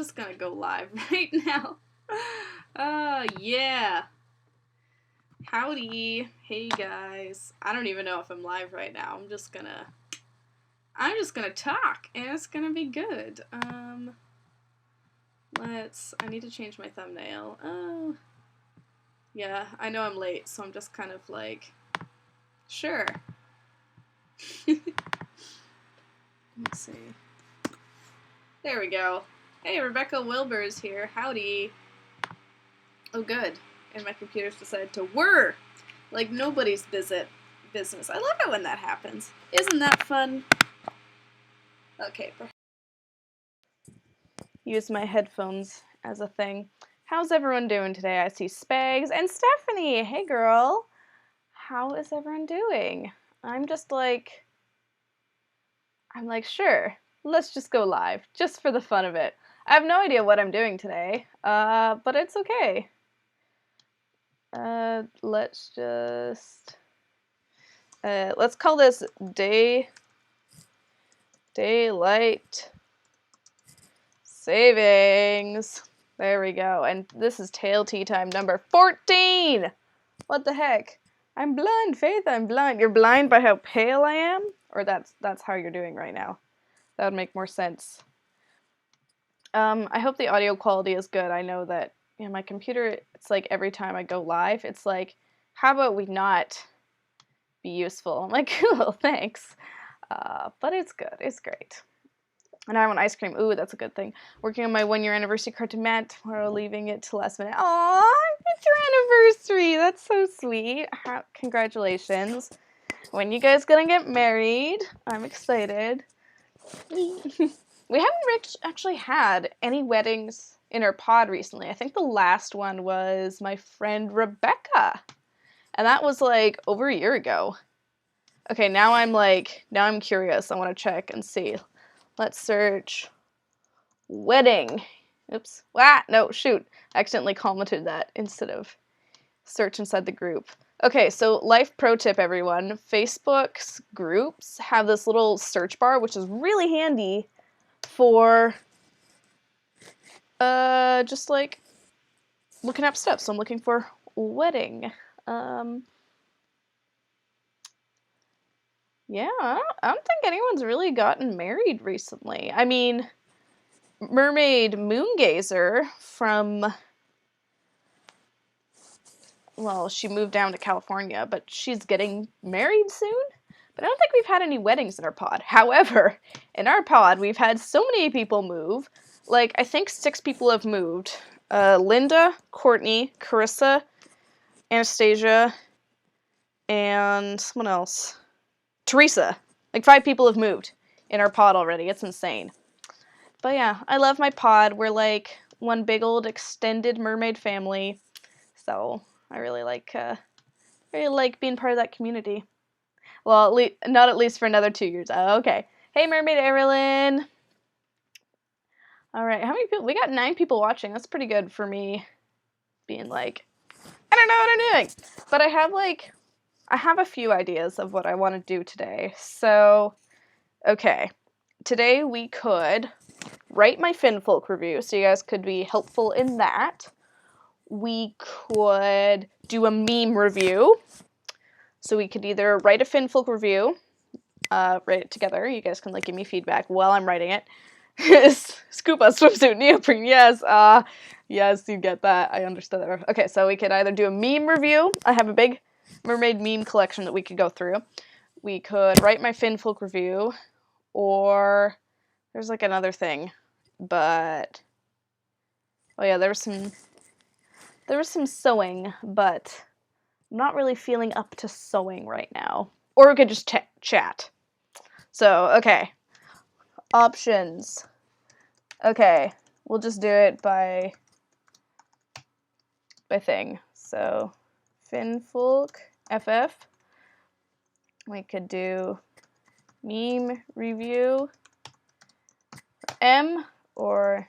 just gonna go live right now. Yeah. Howdy. Hey guys. I don't even know if I'm live right now. I'm just gonna talk and it's gonna be good. I need to change my thumbnail. Oh. Yeah, I know I'm late, so I'm just kind of like, sure. Let's see. There we go. Hey, Rebecca Wilbur's here. Howdy. Oh, good. And my computer's decided to whir like nobody's business. I love it when that happens. Isn't that fun? Okay. Use my headphones as a thing. How's everyone doing today? I see Spags and Stephanie. Hey, girl. How is everyone doing? I'm like, sure. Let's just go live, just for the fun of it. I have no idea what I'm doing today, but it's okay. Let's call this Daylight Savings. There we go. And this is Tail Tea Time number 14! What the heck? I'm blind, Faith, I'm blind. You're blind by how pale I am? Or that's how you're doing right now. That would make more sense. I hope the audio quality is good. I know that my computer, it's like every time I go live, it's like, how about we not be useful? I'm like, cool, thanks. But it's good. It's great. And I want ice cream. Ooh, that's a good thing. Working on my 1-year anniversary card to Matt tomorrow, leaving it to last minute. Aww, it's your anniversary. That's so sweet. Congratulations. When you guys gonna get married? I'm excited. We haven't actually had any weddings in our pod recently. I think the last one was my friend Rebecca. And that was like over a year ago. Okay, now I'm curious. I want to check and see. Let's search wedding. Oops. No, shoot. I accidentally commented that instead of search inside the group. Okay, so life pro tip, everyone. Facebook's groups have this little search bar, which is really handy for just like looking up stuff. So I'm looking for wedding. Yeah, I don't think anyone's really gotten married recently. I mean, Mermaid Moongazer from, well, she moved down to California, but she's getting married soon. But I don't think we've had any weddings in our pod. However, in our pod, we've had so many people move. Like, I think 6 people have moved. Linda, Courtney, Carissa, Anastasia, and someone else. Teresa. Like 5 people have moved in our pod already. It's insane. But yeah, I love my pod. We're like one big old extended mermaid family. So I really like being part of that community. Well, not at least for another 2 years. Oh, okay. Hey, Mermaid Erilyn. All right, how many people? We got 9 people watching. That's pretty good for me being like, I don't know what I'm doing. But I have a few ideas of what I want to do today. So, okay. Today we could write my FinFolk review, so you guys could be helpful in that. We could do a meme review. So we could either write a FinFolk review, write it together. You guys can give me feedback while I'm writing it. Scuba swimsuit neoprene, yes. Yes, you get that. I understood that. Okay, so we could either do a meme review. I have a big mermaid meme collection that we could go through. We could write my FinFolk review, or there's another thing, but oh yeah, there was some sewing, but I'm not really feeling up to sewing right now. Or we could just chat. So, okay. Options. Okay, we'll just do it by thing. So, FinFolk FF. We could do meme review M, or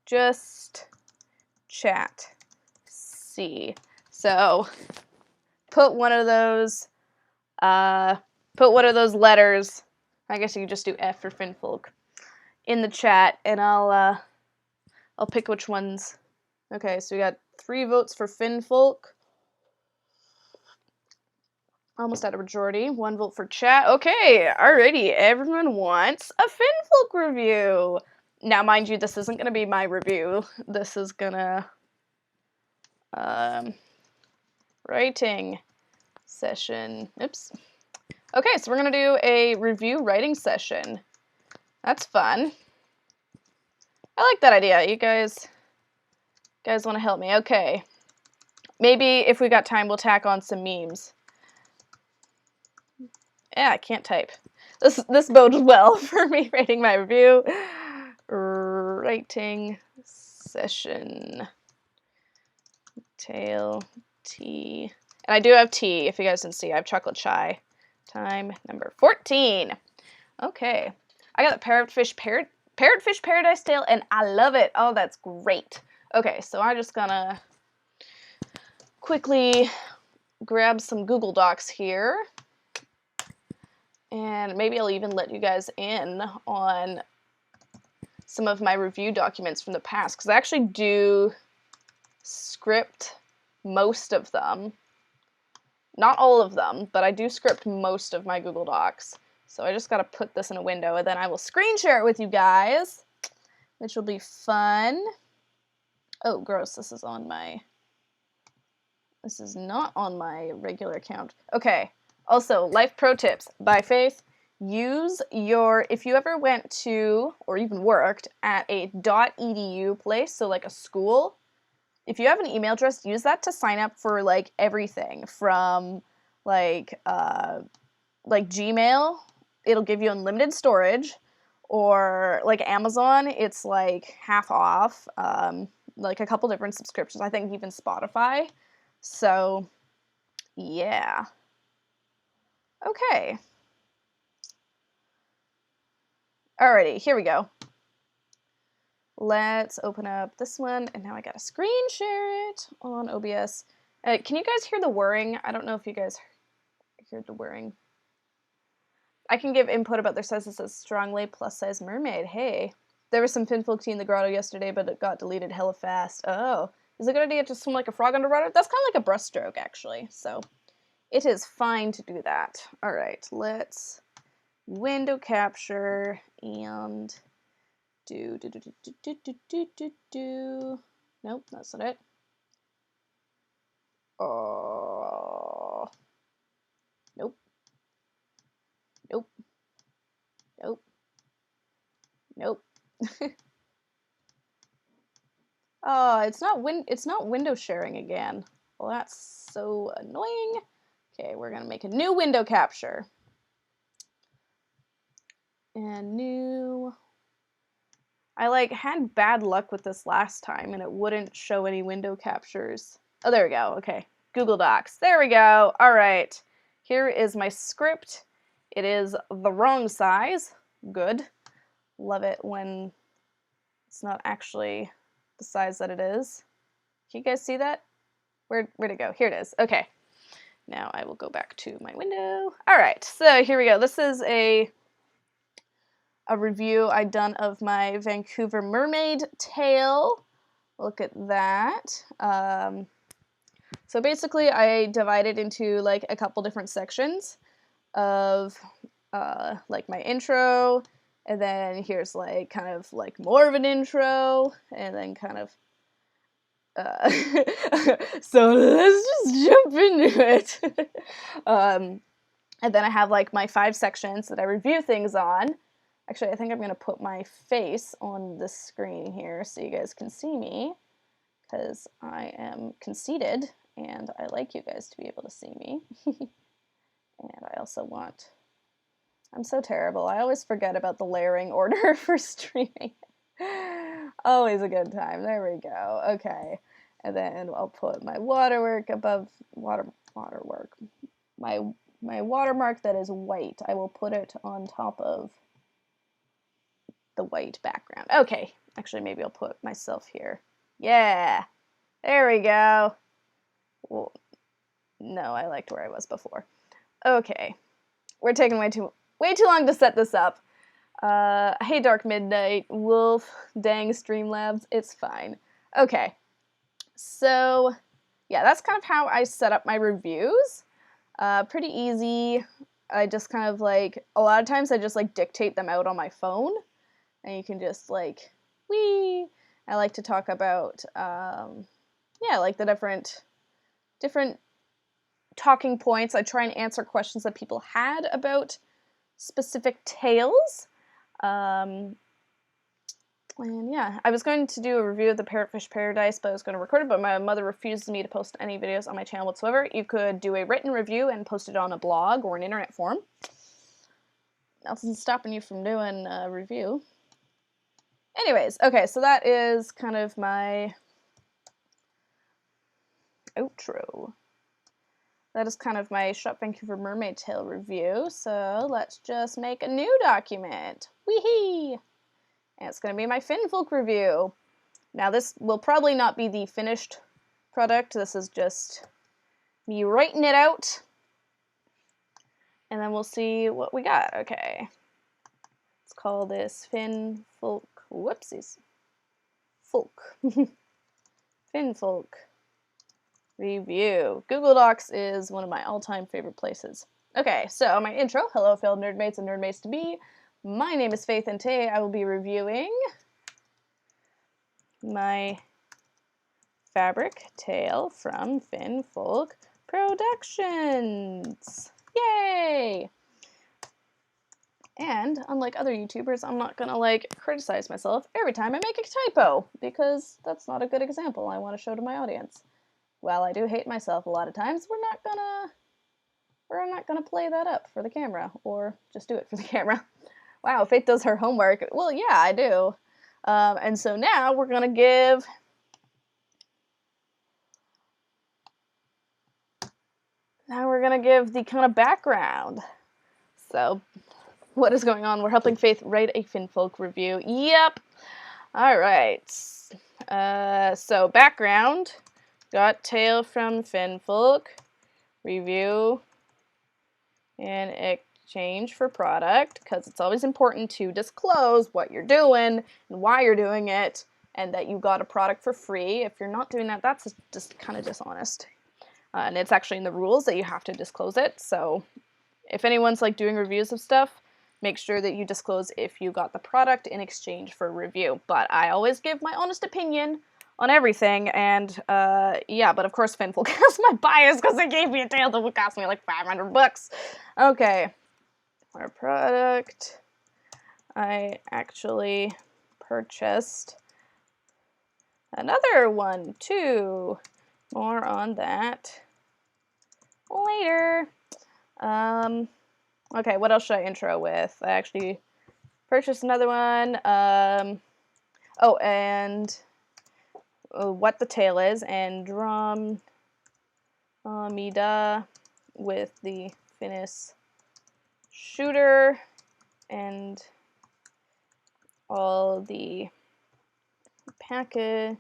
just chat C. So put one of those letters, I guess you could just do F for FinFolk, in the chat, and I'll I'll pick which ones. Okay, so we got 3 votes for FinFolk. Almost at a majority. 1 vote for chat. Okay, alrighty. Everyone wants a FinFolk review. Now, mind you, this isn't going to be my review. This is gonna... writing session. Oops. Okay, so we're going to do a review writing session. That's fun. I like that idea. You guys want to help me? Okay. Maybe if we got time, we'll tack on some memes. Yeah, I can't type. This bodes well for me writing my review. Writing session. Tail tea. And I do have tea, if you guys can see. I have chocolate chai. Time number 14. Okay. I got the Parrotfish Paradise Tale, and I love it. Oh, that's great. Okay, so I'm just gonna quickly grab some Google Docs here. And maybe I'll even let you guys in on some of my review documents from the past, because I actually do script most of them. Not all of them, but I do script most of my Google Docs. So I just gotta put this in a window, and then I will screen share it with you guys, which will be fun. Oh, gross, this is not on my regular account. Okay. Also, life pro tips by Faith. If you ever went to, or even worked at a .edu place, so like a school, if you have an email address, use that to sign up for like everything from like Gmail, it'll give you unlimited storage, or like Amazon, it's like half off, like a couple different subscriptions, I think even Spotify. So, yeah. Okay. Alrighty, here we go. Let's open up this one, and now I gotta screen share it on OBS. Can you guys hear the whirring? I don't know if you guys hear the whirring. I can give input about their size. It says strongly plus size mermaid. Hey, there was some FinFolk tea in the grotto yesterday, but it got deleted hella fast. Oh, is it a good idea to swim like a frog underwater? That's kind of like a breaststroke, actually. So it is fine to do that. All right, let's window capture and do. Nope, that's not it. Oh, nope. Oh, it's not window sharing again. Well, that's so annoying. Okay, we're gonna make a new window capture. And new. I had bad luck with this last time, and it wouldn't show any window captures. Oh, there we go. Okay, Google Docs. There we go. All right. Here is my script. It is the wrong size. Good. Love it when it's not actually the size that it is. Can you guys see that? Where'd it go? Here it is. Okay. Now I will go back to my window. All right. So here we go. This is a review I'd done of my Vancouver mermaid tail. Look at that. So basically I divided into like a couple different sections of like my intro, and then here's like kind of like more of an intro, and then kind of so let's just jump into it. And then I have like my 5 sections that I review things on. Actually, I think I'm going to put my face on this screen here so you guys can see me, because I am conceited and I like you guys to be able to see me. And I also want... I'm so terrible. I always forget about the layering order for streaming. Always a good time. There we go. Okay. And then I'll put my waterwork above waterwork. My watermark that is white, I will put it on top of the white background. Okay. Actually, maybe I'll put myself here. Yeah. There we go. Well, no, I liked where I was before. Okay. We're taking way too long to set this up. Hey Dark Midnight, Wolf, dang Streamlabs, it's fine. Okay, so yeah, that's kind of how I set up my reviews. Pretty easy. I just kind of like, a lot of times I just like dictate them out on my phone, and you can just like, wee. I like to talk about, yeah, like the different talking points. I try and answer questions that people had about specific tales. And yeah, I was going to do a review of the Parrotfish Paradise, but I was going to record it, but my mother refused me to post any videos on my channel whatsoever. You could do a written review and post it on a blog or an internet forum. Nothing's stopping you from doing a review. Anyways, okay, so that is kind of my outro. That is kind of my Shop Vancouver Mermaid Tale review, so let's just make a new document. Wee-hee! And it's going to be my FinFolk review. Now this will probably not be the finished product, this is just me writing it out. And then we'll see what we got. Okay. Let's call this FinFolk, whoopsies. Folk. FinFolk review. Google Docs is one of my all-time favorite places. Okay, so my intro. Hello, fellow nerdmates and nerdmates to be. My name is Faith, and today I will be reviewing my fabric tale from FinFolk Productions. Yay! And unlike other YouTubers, I'm not gonna like criticize myself every time I make a typo, because that's not a good example I want to show to my audience. While I do hate myself a lot of times, we're not gonna play that up for the camera, or just do it for the camera. Wow, Faith does her homework. Well, yeah, I do. And so now we're gonna give the kind of background. So, what is going on? We're helping Faith write a FinFolk review. Yep. All right. So background. Got tale from FinFolk, review, and exchange for product, because it's always important to disclose what you're doing and why you're doing it, and that you got a product for free. If you're not doing that, that's just kind of dishonest. And it's actually in the rules that you have to disclose it, so if anyone's like doing reviews of stuff, make sure that you disclose if you got the product in exchange for a review. But I always give my honest opinion on everything, and yeah, but of course FinFolk has my bias because they gave me a tale that would cost me like 500 bucks. Okay, our product. I actually purchased another one too. More on that later. Okay, what else should I intro with? I actually purchased another one. Oh, and what the tale is, and Mida with the Finnish shooter, and all the packaging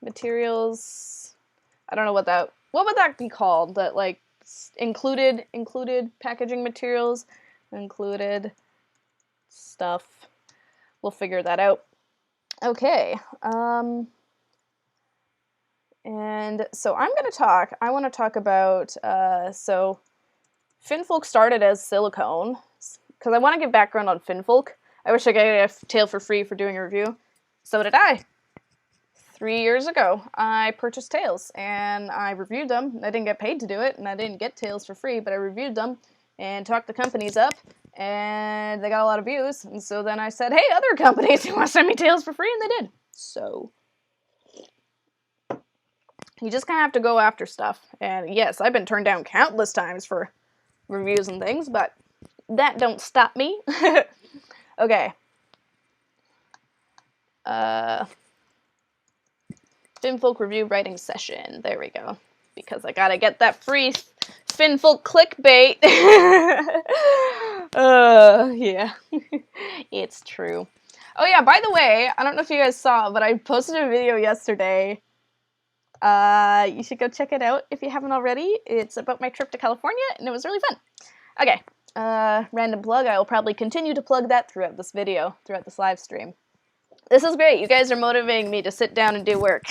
materials. I don't know what would that be called? That like included packaging materials, included stuff. We'll figure that out. Okay, and so I want to talk about, so FinFolk started as silicone, because I want to give background on FinFolk. I wish I could get a tale for free for doing a review. So did I. 3 years ago, I purchased tails, and I reviewed them. I didn't get paid to do it, and I didn't get tails for free, but I reviewed them and talked the companies up, and they got a lot of views, and so then I said, hey, other companies, you want to send me tails for free? And they did. So you just kind of have to go after stuff. And yes, I've been turned down countless times for reviews and things, but that don't stop me. Okay. FinFolk review writing session. There we go. Because I gotta get that free FinFolk clickbait. Yeah. It's true. Oh yeah, by the way, I don't know if you guys saw, but I posted a video yesterday. You should go check it out if you haven't already. It's about my trip to California, and it was really fun. Okay, random plug. I will probably continue to plug that throughout this video, throughout this live stream. This is great. You guys are motivating me to sit down and do work.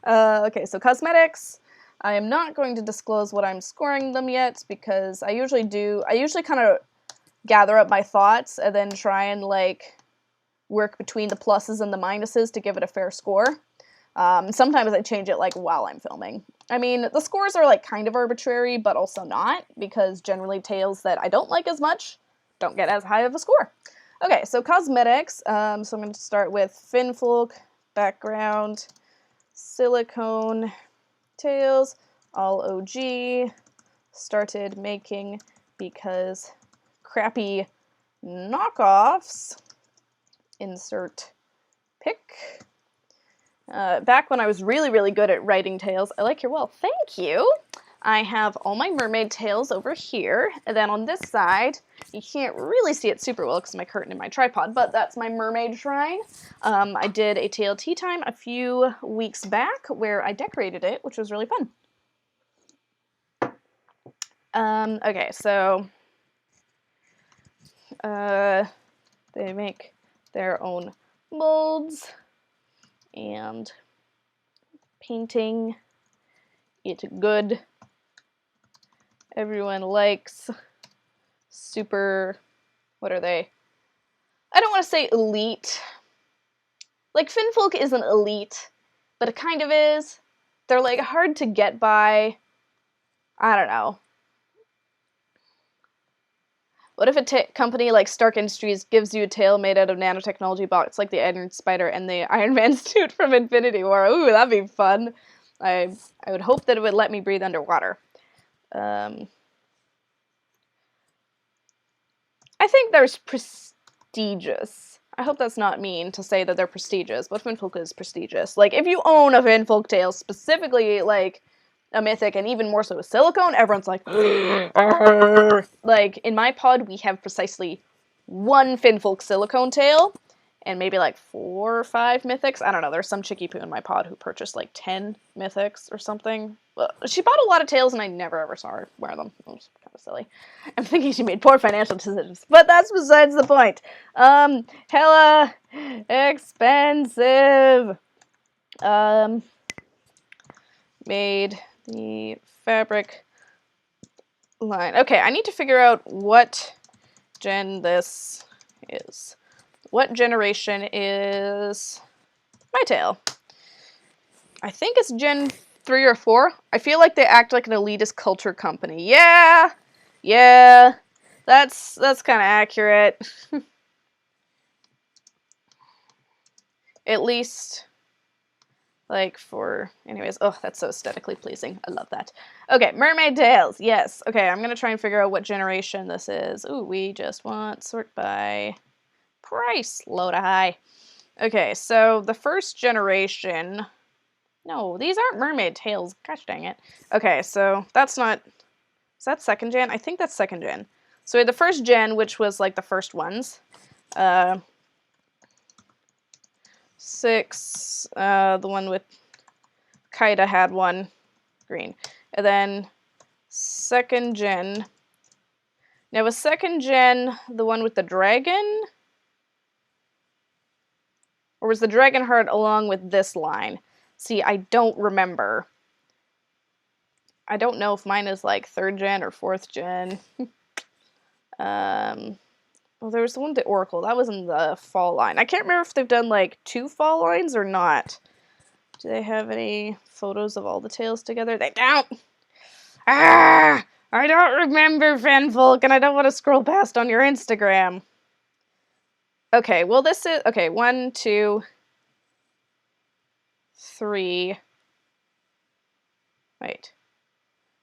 Okay, so cosmetics. I am not going to disclose what I'm scoring them yet because I usually kind of gather up my thoughts and then try and like work between the pluses and the minuses to give it a fair score. Sometimes I change it like while I'm filming. I mean, the scores are like kind of arbitrary, but also not, because generally tales that I don't like as much don't get as high of a score. Okay, so cosmetics. So I'm going to start with FinFolk, background, silicone, tails, all OG, started making because crappy knockoffs, insert pic. Back when I was really, really good at writing tails, I like your wall, thank you! I have all my mermaid tails over here, and then on this side, you can't really see it super well because of my curtain and my tripod, but that's my mermaid shrine. I did a TLT time a few weeks back where I decorated it, which was really fun. Okay, so they make their own molds and painting it good. Everyone likes super, what are they? I don't want to say elite. Like, FinFolk isn't elite, but it kind of is. They're, like, hard to get by. I don't know. What if a company like Stark Industries gives you a tail made out of nanotechnology box, like the Iron Spider and the Iron Man suit from Infinity War? Ooh, that'd be fun. I would hope that it would let me breathe underwater. I think they're prestigious. I hope that's not mean to say that they're prestigious, but FinFolk is prestigious. Like, if you own a FinFolk tail, specifically, like, a mythic, and even more so a silicone, everyone's like, like, in my pod, we have precisely one FinFolk silicone tail, and maybe like 4 or 5 mythics. I don't know, there's some chickie poo in my pod who purchased like 10 mythics or something. She bought a lot of tails and I never ever saw her wear them. It was kind of silly. I'm thinking she made poor financial decisions, but that's besides the point. Hella expensive. Made the fabric line. Okay, I need to figure out what gen this is. What generation is my tail? I think it's gen 3 or 4. I feel like they act like an elitist culture company. Yeah, that's kind of accurate. At least, like, for, anyways, oh, that's so aesthetically pleasing. I love that. Okay, mermaid tails, yes. Okay, I'm gonna try and figure out what generation this is. Ooh, we just want sort by price, low to high. Okay, so the first generation, no, these aren't mermaid tails, gosh dang it. Okay, so that's not, is that second gen? I think that's second gen. So we had the first gen, which was like the first ones. 6, the one with Kaida had one, green. And then second gen. Now was second gen the one with the dragon? Or was the dragon heart along with this line? See, I don't remember. I don't know if mine is like 3rd gen or 4th gen. Well, there was the one with the Oracle. That was in the fall line. I can't remember if they've done like 2 fall lines or not. Do they have any photos of all the tails together? They don't! Ah! I don't remember, FinFolk, and I don't want to scroll past on your Instagram. Okay, well this is, okay, 1, 2, 3. Wait.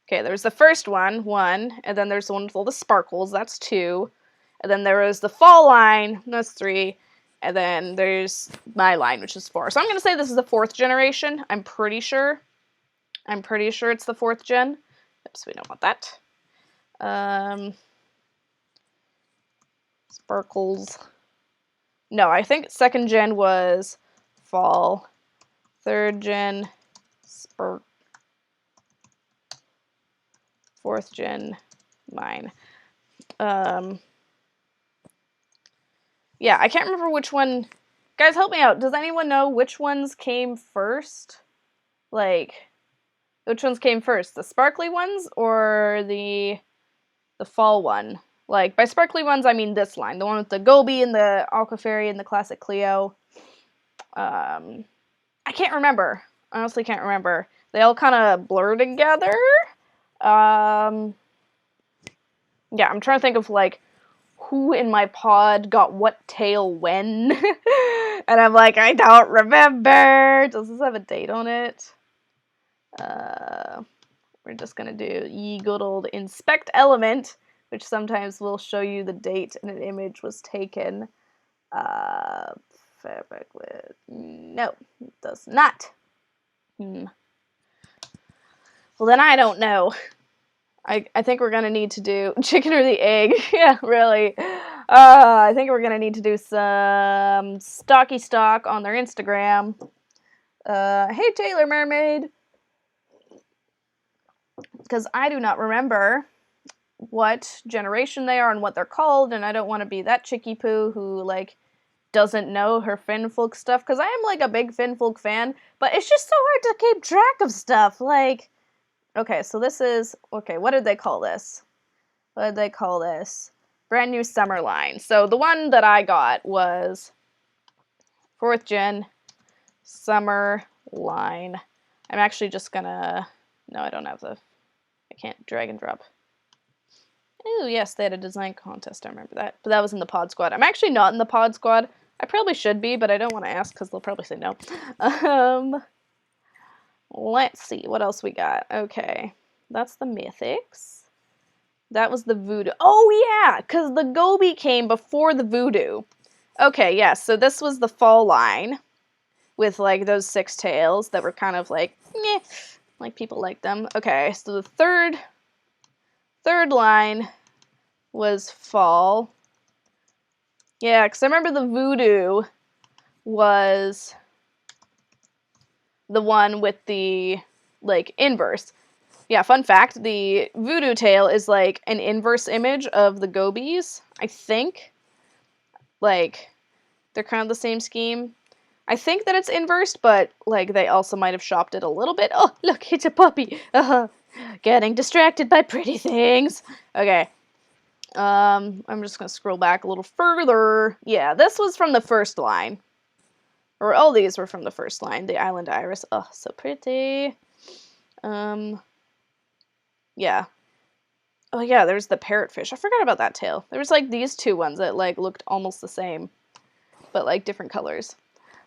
Okay, there's the first one, 1, and then there's the one with all the sparkles, that's 2. And then there is the fall line, that's 3. And then there's my line, which is 4. So I'm going to say this is the 4th generation. I'm pretty sure. I'm pretty sure it's the 4th gen. Oops, we don't want that. Sparkles. No, I think 2nd gen was fall. 3rd gen, spark. 4th gen, mine. Yeah, I can't remember which one. Guys, help me out. Does anyone know which ones came first? Like, which ones came first? The sparkly ones or the fall one? Like, by sparkly ones, I mean this line. The one with the Gobi and the Aqua Fairy and the Classic Cleo. I can't remember. I honestly can't remember. They all kind of blur together. Yeah, I'm trying to think of, like, who in my pod got what tail when. And I'm like, I don't remember. Does this have a date on it? We're just going to do ye good old inspect element, which sometimes will show you the date and an image was taken. Fabric with... No, it does not. Well, then I don't know. I think we're going to need to do chicken or the egg. Yeah, really. I think we're going to need to do some stocky stock on their Instagram. Hey, Taylor Mermaid. Because I do not remember what generation they are and what they're called, and I don't want to be that chicky poo who, like, doesn't know her FinFolk stuff, because I am, like, a big FinFolk fan, but it's just so hard to keep track of stuff, like... Okay, so this is... Okay, what did they call this? What did they call this? Brand new summer line. So the one that I got was 4th gen summer line. I'm actually just gonna... No, I don't have the... I can't drag and drop. Ooh, yes, they had a design contest. I remember that. But that was in the pod squad. I'm actually not in the pod squad. I probably should be, but I don't want to ask because they'll probably say no. Let's see, what else we got? Okay, that's the Mythics. That was the Voodoo. Oh, yeah, because the Gobi came before the Voodoo. Okay, yeah, so this was the fall line with, like, those 6 tails that were kind of like, meh, like people like them. Okay, so the third line was fall. Yeah, because I remember the Voodoo was... the one with the, like, inverse. Yeah, fun fact, the Voodoo tail is, like, an inverse image of the Gobis, I think. Like, they're kind of the same scheme. I think that it's inversed, but, like, they also might have shopped it a little bit. Oh, look, it's a puppy. Getting distracted by pretty things. Okay. I'm just gonna scroll back a little further. Yeah, this was from the first line. Or all these were from the first line. The Island Iris. Oh, so pretty. Yeah. Oh, yeah, there's the parrotfish. I forgot about that tail. There was, like, these 2 ones that, like, looked almost the same. But, like, different colors.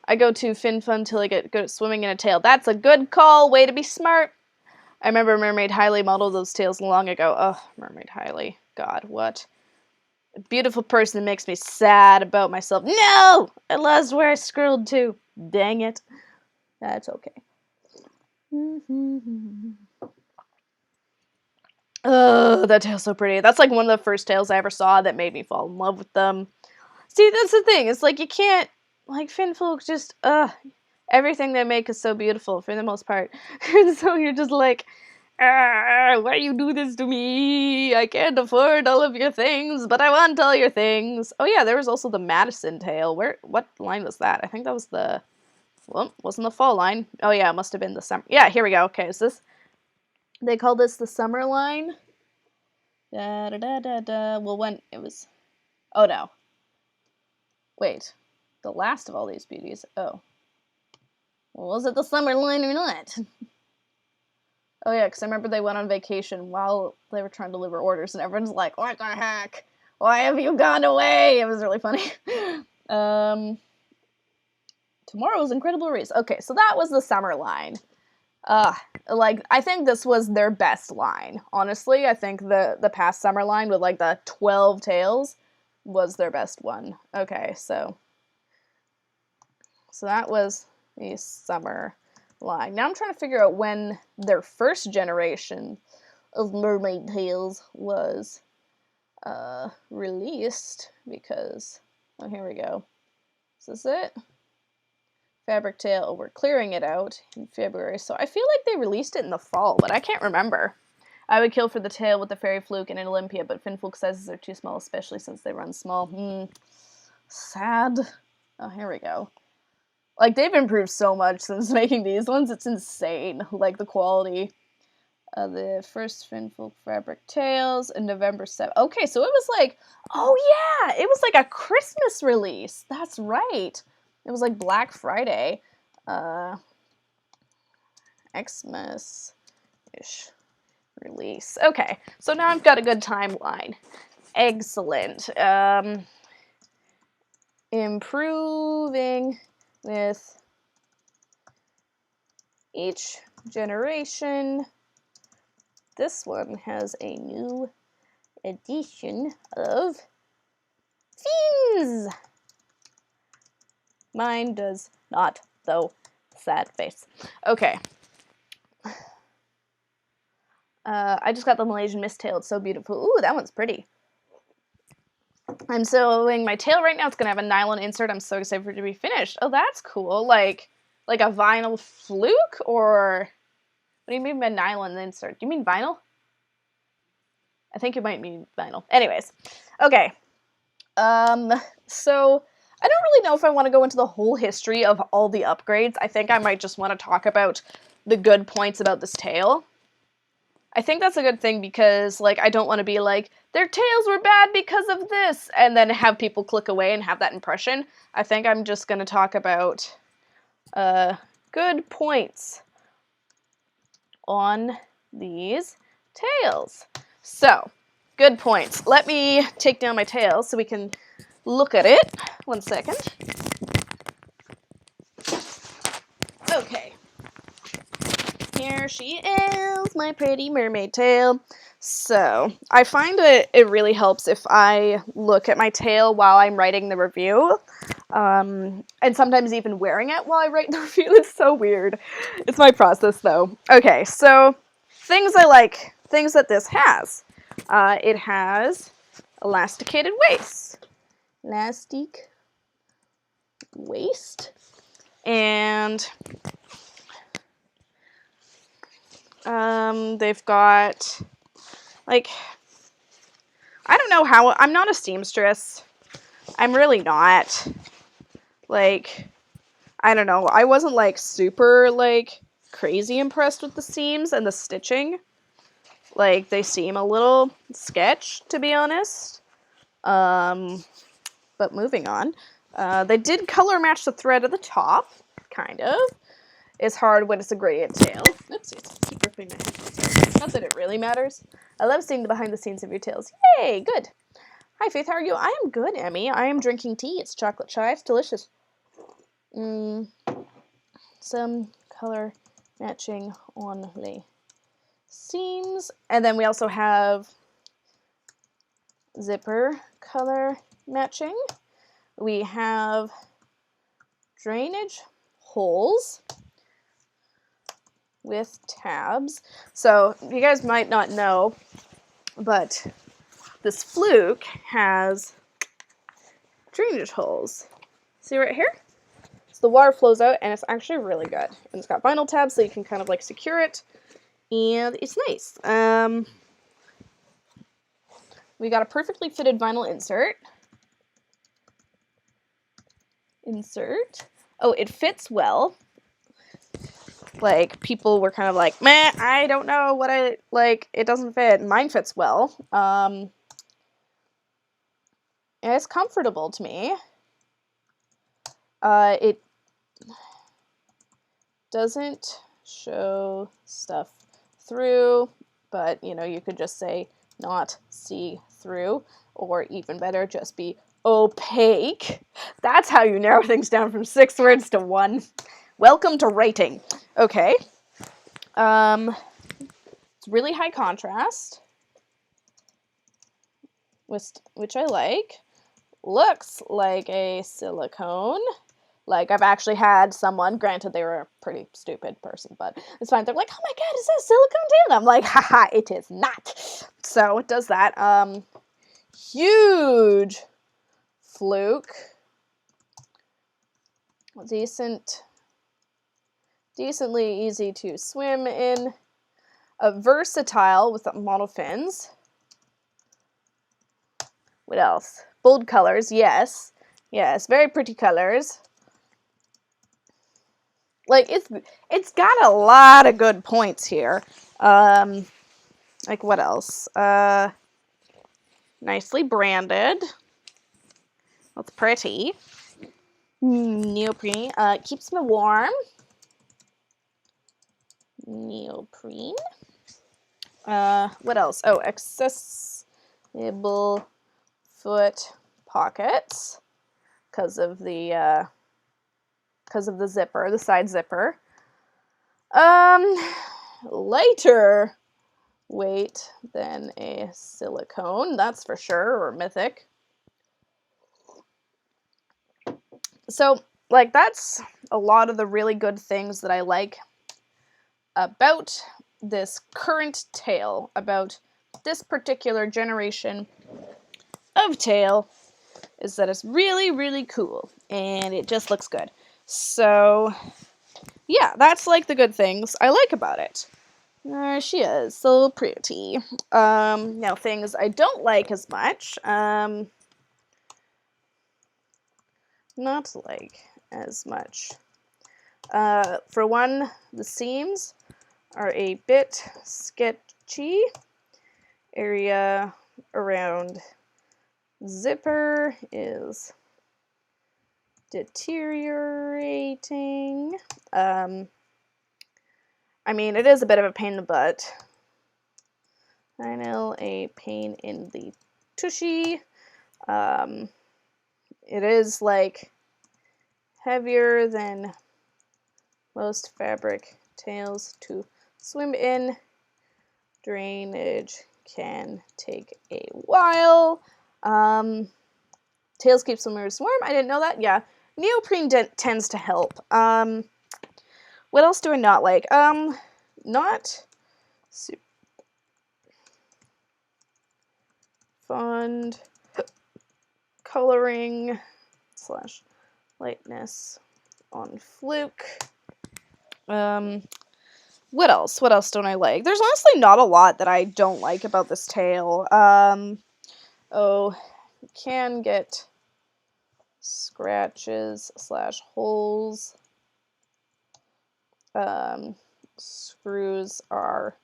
I go to FinFun till I get good at swimming in a tail. That's a good call. Way to be smart. I remember Mermaid Hailey modeled those tails long ago. Oh, Mermaid Hailey. God, what? A beautiful person that makes me sad about myself. No! I lost where I scrolled to. Dang it. That's okay. Oh, that tail's so pretty. That's like one of the first tails I ever saw that made me fall in love with them. See, that's the thing. It's like you can't, like, FinFolk just, everything they make is so beautiful for the most part. And so you're just like, why you do this to me? I can't afford all of your things, but I want all your things. Oh yeah, there was also the Madison tail. What line was that? I think that was the, well, wasn't the fall line. Oh yeah, it must have been the summer. Yeah, here we go. Okay, is this, they call this the summer line? Well, when it was, oh no. Wait, the last of all these beauties. Oh. Well, was it the summer line or not? Oh yeah, because I remember they went on vacation while they were trying to deliver orders, and everyone's like, what the heck? Why have you gone away? It was really funny. Tomorrow's Incredible Race. Okay, so that was the summer line. Like, I think this was their best line. Honestly, I think the past summer line with, like, the 12 tails was their best one. Okay, so that was the summer line. Now I'm trying to figure out when their first generation of mermaid tails was released, because, oh, here we go. Is this it? Fabric tail, we're clearing it out in February, so I feel like they released it in the fall, but I can't remember. I would kill for the tail with the Fairy Fluke and an Olympia, but FinFolk sizes are too small, especially since they run small. Sad. Oh, here we go. Like, they've improved so much since making these ones. It's insane. Like, the quality. The first FinFolk fabric tails in November 7th. Okay, so it was like, oh yeah, it was like a Christmas release. That's right. It was like Black Friday. Xmas-ish release. Okay, so now I've got a good timeline. Excellent. Improving with each generation. This one has a new edition of fins. Mine does not, though. Sad face. Okay. I just got the Malaysian Mistail. It's so beautiful. Ooh, that one's pretty. I'm sewing my tail right now. It's going to have a nylon insert. I'm so excited for it to be finished. Oh, that's cool. Like a vinyl fluke? Or what do you mean by nylon insert? Do you mean vinyl? I think you might mean vinyl. Anyways. Okay. So I don't really know if I want to go into the whole history of all the upgrades. I think I might just want to talk about the good points about this tail. I think that's a good thing because, like, I don't want to be like, their tails were bad because of this, and then have people click away and have that impression. I think I'm just going to talk about good points on these tails. So, good points. Let me take down my tail so we can look at it. 1 second. Okay. Here she is, my pretty mermaid tail. So, I find it really helps if I look at my tail while I'm writing the review. And sometimes even wearing it while I write the review. It's so weird. It's my process, though. Okay, so things I like. Things that this has. It has elasticated waist. Elastic waist. And they've got, like, I don't know how, I'm not a seamstress. I'm really not. Like, I don't know. I wasn't, like, super, like, crazy impressed with the seams and the stitching. Like, they seem a little sketch, to be honest. But moving on. They did color match the thread at the top, kind of. It's hard when it's a gradient tail. Oopsies, I keep ripping my headphones. Not that it really matters. I love seeing the behind the scenes of your tails. Yay, good. Hi, Faith, how are you? I am good, Emmy. I am drinking tea. It's chocolate chai. It's delicious. Some color matching on the seams. And then we also have zipper color matching. We have drainage holes with tabs. So you guys might not know, but this fluke has drainage holes. See right here? So the water flows out and it's actually really good. And it's got vinyl tabs so you can kind of like secure it. And it's nice. We got a perfectly fitted vinyl insert. Oh, it fits well. Like, people were kind of like, meh, I don't know what it doesn't fit. Mine fits well. And it's comfortable to me. It doesn't show stuff through, but, you know, you could just say not see through, or even better, just be opaque. That's how you narrow things down from 6 words to 1. Welcome to writing. Okay. It's really high contrast, which I like. Looks like a silicone. Like, I've actually had someone, granted they were a pretty stupid person, but it's fine. They're like, oh my god, is that a silicone tail? And I'm like, haha, it is not. So it does that. Huge fluke. Decently easy to swim in. Versatile with the model fins. What else? Bold colors, yes. Yes, very pretty colors. Like, it's got a lot of good points here. Like, what else? Nicely branded. That's pretty. Neoprene. Keeps me warm. Neoprene. What else? Oh, accessible foot pockets because of the zipper, the side zipper. Lighter weight than a silicone, that's for sure, or mythic. So, like, that's a lot of the really good things that I like about this current tail, about this particular generation of tail, is that it's really, really cool, and it just looks good. So, yeah, that's, like, the good things I like about it. There she is, so pretty. Now, things I don't like as much, not like as much. For one, the seams are a bit sketchy. Area around zipper is deteriorating. I mean, it is a bit of a pain in the butt. I know, a pain in the tushy. It is, like, heavier than most fabric tails to swim in. Drainage can take a while. Tails keep swimmers warm. I didn't know that. Yeah. Neoprene tends to help. What else do I not like? Not super fond coloring / lightness on fluke. What else? What else don't I like? There's honestly not a lot that I don't like about this tail. Oh, you can get scratches / holes. Screws are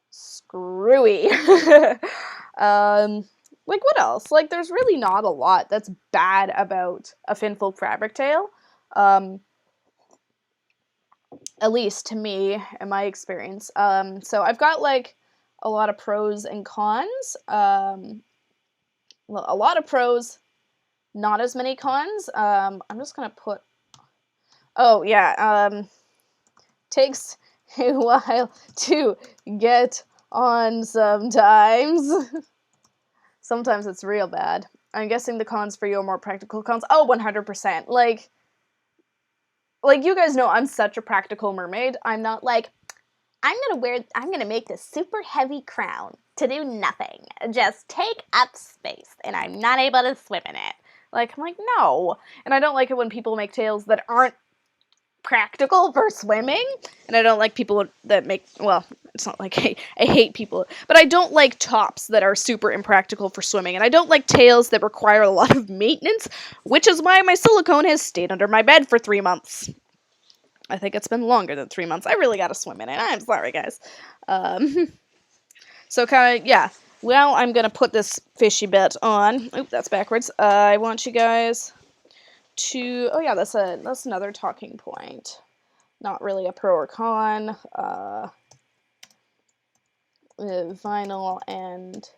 screwy. Like, what else? Like, there's really not a lot that's bad about a FinFolk fabric tail. At least to me, in my experience. So I've got, like, a lot of pros and cons. Well, a lot of pros, not as many cons. I'm just gonna put... Oh, yeah, takes a while to get on sometimes. Sometimes it's real bad. I'm guessing the cons for you are more practical cons. Oh, 100%. Like, you guys know I'm such a practical mermaid. I'm not like, I'm gonna make this super heavy crown to do nothing. Just take up space, and I'm not able to swim in it. Like, I'm like, no. And I don't like it when people make tails that aren't practical for swimming. And I don't like people that make, well, it's not like I hate people, but I don't like tops that are super impractical for swimming. And I don't like tails that require a lot of maintenance, which is why my silicone has stayed under my bed for 3 months. I think it's been longer than 3 months. I really gotta swim in it. I'm sorry, guys. So kind of, yeah. Well, I'm gonna put this fishy bit on. Oop, that's backwards. I want you guys to... Oh yeah, that's another talking point. Not really a pro or con. Vinyl and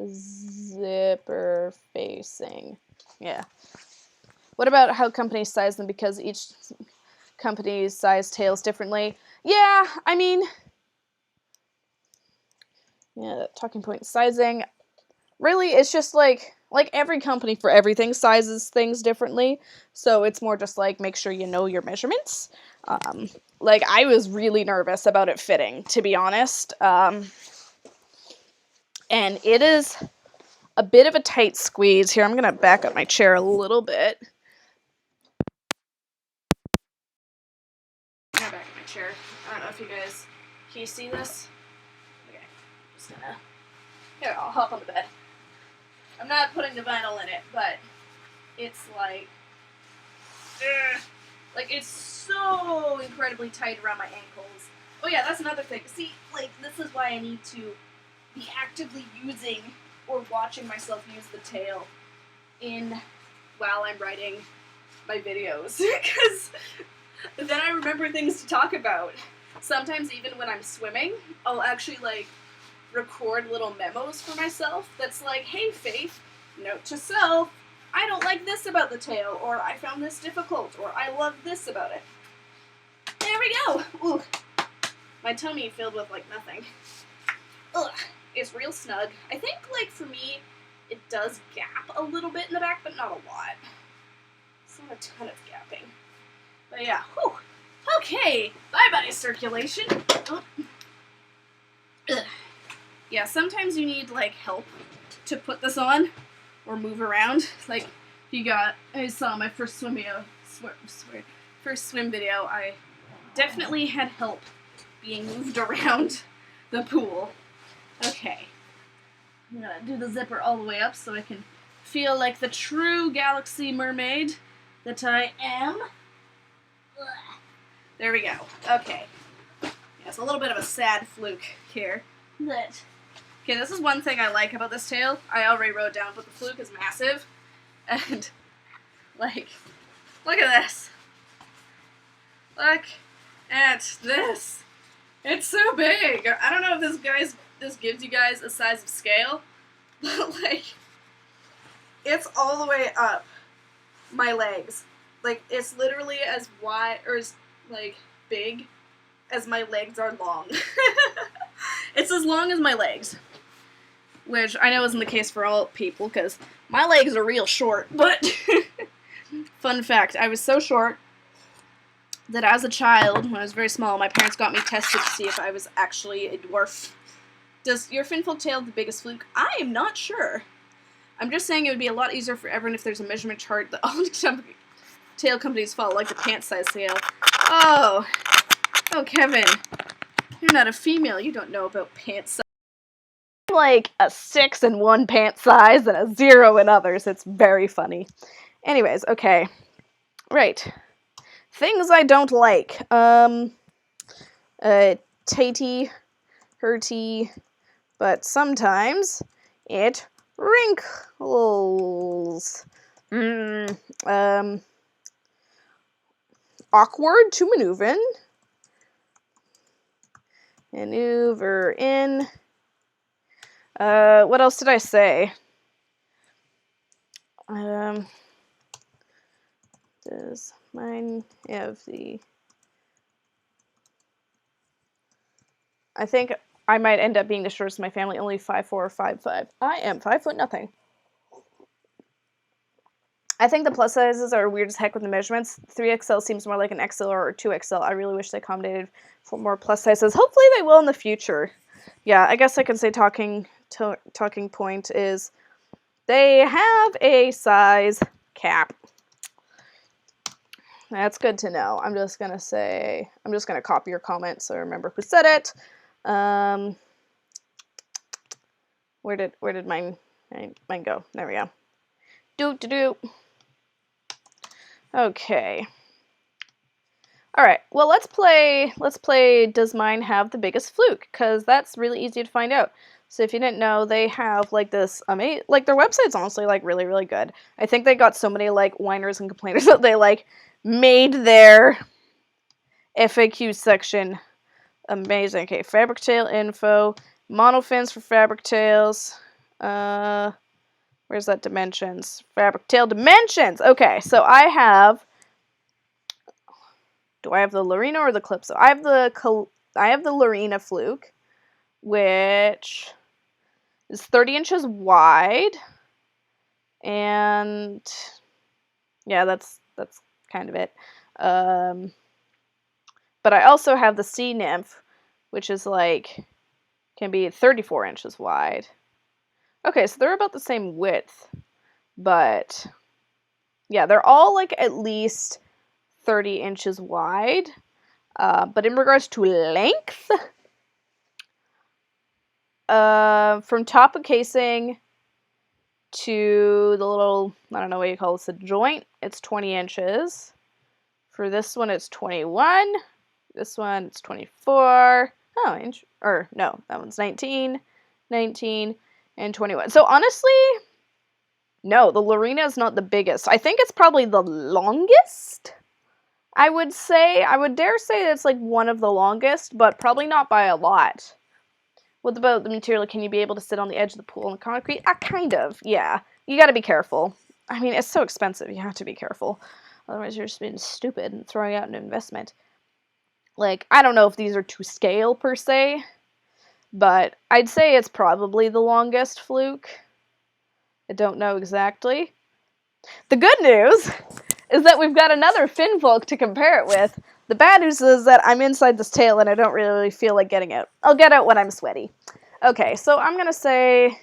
zipper facing. Yeah. What about how companies size them? Because each company size tails differently. Yeah, I mean... Yeah, talking point sizing. Really, it's just like every company for everything sizes things differently. So it's more just like, make sure you know your measurements. Like, I was really nervous about it fitting, to be honest. And it is a bit of a tight squeeze. Here, I'm going to back up my chair a little bit. I'm going to back up my chair. I don't know if you guys Can you see this? Okay, just gonna, here, I'll hop on the bed. I'm not putting the vinyl in it, but it's like it's so incredibly tight around my ankles. Oh yeah, that's another thing. See, like, this is why I need to be actively using or watching myself use the tail while I'm writing my videos, because then I remember things to talk about. Sometimes even when I'm swimming, I'll actually, like, record little memos for myself that's like, hey Faith, note to self, I don't like this about the tail, or I found this difficult, or I love this about it. There we go! Ooh. My tummy filled with, like, nothing. Ugh. It's real snug. I think, like, for me, it does gap a little bit in the back, but not a lot. It's not a ton of gapping. But yeah, whew. Okay, bye-bye circulation. Oh. Ugh. Yeah, sometimes you need, like, help to put this on or move around. Like, I saw my first swim video, I definitely had help being moved around the pool. Okay. I'm gonna do the zipper all the way up so I can feel like the true galaxy mermaid that I am. There we go. Okay. Yeah, it's a little bit of a sad fluke here. Okay, this is one thing I like about this tail. I already wrote down, but the fluke is massive. And, like, look at this. Look at this. It's so big. I don't know if this gives you guys a size of scale, but, like, it's all the way up my legs. Like, it's literally as wide, or as, like, big as my legs are long. It's as long as my legs, which I know isn't the case for all people, because my legs are real short, but fun fact, I was so short that as a child, when I was very small, my parents got me tested to see if I was actually a dwarf. Does your FinFolk tail have the biggest fluke? I am not sure. I'm just saying it would be a lot easier for everyone if there's a measurement chart that all tail companies follow, like the pant size scale. Oh, Kevin, you're not a female. You don't know about pant size. I'm like a 6 in one pant size and a 0 in others. It's very funny. Anyways, okay. Right. Things I don't like. Tatey, hurty, but sometimes it wrinkles. Awkward to maneuver in. What else did I say? Does mine have the... I think I might end up being the shortest in my family, only 5'4" or 5'5". I am 5 foot nothing. I think the plus sizes are weird as heck with the measurements. 3XL seems more like an XL or 2XL. I really wish they accommodated for more plus sizes. Hopefully they will in the future. Yeah, I guess I can say talking point is they have a size cap. That's good to know. I'm just gonna copy your comment so I remember who said it. Where did mine go? There we go. Do. Okay. Alright, well let's play Does Mine Have the Biggest Fluke? Because that's really easy to find out. So if you didn't know, they have like this like their website's honestly like really, really good. I think they got so many like whiners and complainers that they like made their FAQ section amazing. Okay, fabric tail info, monofins for fabric tails. Where's that dimensions? Fabric tail dimensions! Okay, so I have... Do I have the Lorena or the Calypso? I have the Lorena Fluke, which is 30 inches wide. And... yeah, that's kind of it. But I also have the Sea Nymph, which is like... can be 34 inches wide. Okay, so they're about the same width, but yeah, they're all like at least 30 inches wide. But in regards to length, From top of casing to the little, I don't know what you call this, a joint, it's 20 inches. For this one, it's 21. This one, it's 24. Oh, no, that one's 19, 19, and 21. So honestly, no, the Lorena is not the biggest. I think it's probably the longest, I would say. I would dare say that it's like one of the longest, but probably not by a lot. What about the material? Can you be able to sit on the edge of the pool in the concrete? Kind of, yeah. You gotta be careful. I mean, it's so expensive, you have to be careful. Otherwise, you're just being stupid and throwing out an investment. Like, I don't know if these are to scale, per se, but I'd say it's probably the longest fluke. I don't know exactly. The good news is that we've got another FinFolk to compare it with. The bad news is that I'm inside this tail and I don't really feel like getting out. I'll get out when I'm sweaty. Okay, so I'm going to say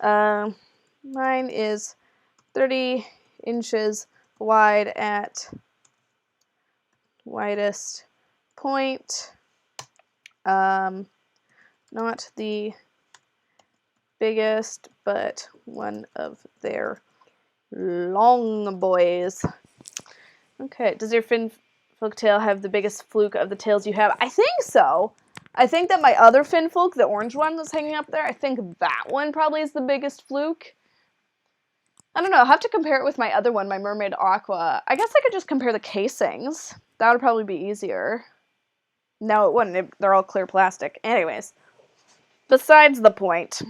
mine is 30 inches wide at widest point. Not the biggest, but one of their long boys. Okay, does your FinFolk tail have the biggest fluke of the tails you have? I think so. I think that my other FinFolk, the orange one that's hanging up there, I think that one probably is the biggest fluke. I don't know, I'll have to compare it with my other one, my Mermaid Aqua. I guess I could just compare the casings. That would probably be easier. No, it wouldn't. They're all clear plastic. Anyways, besides the point.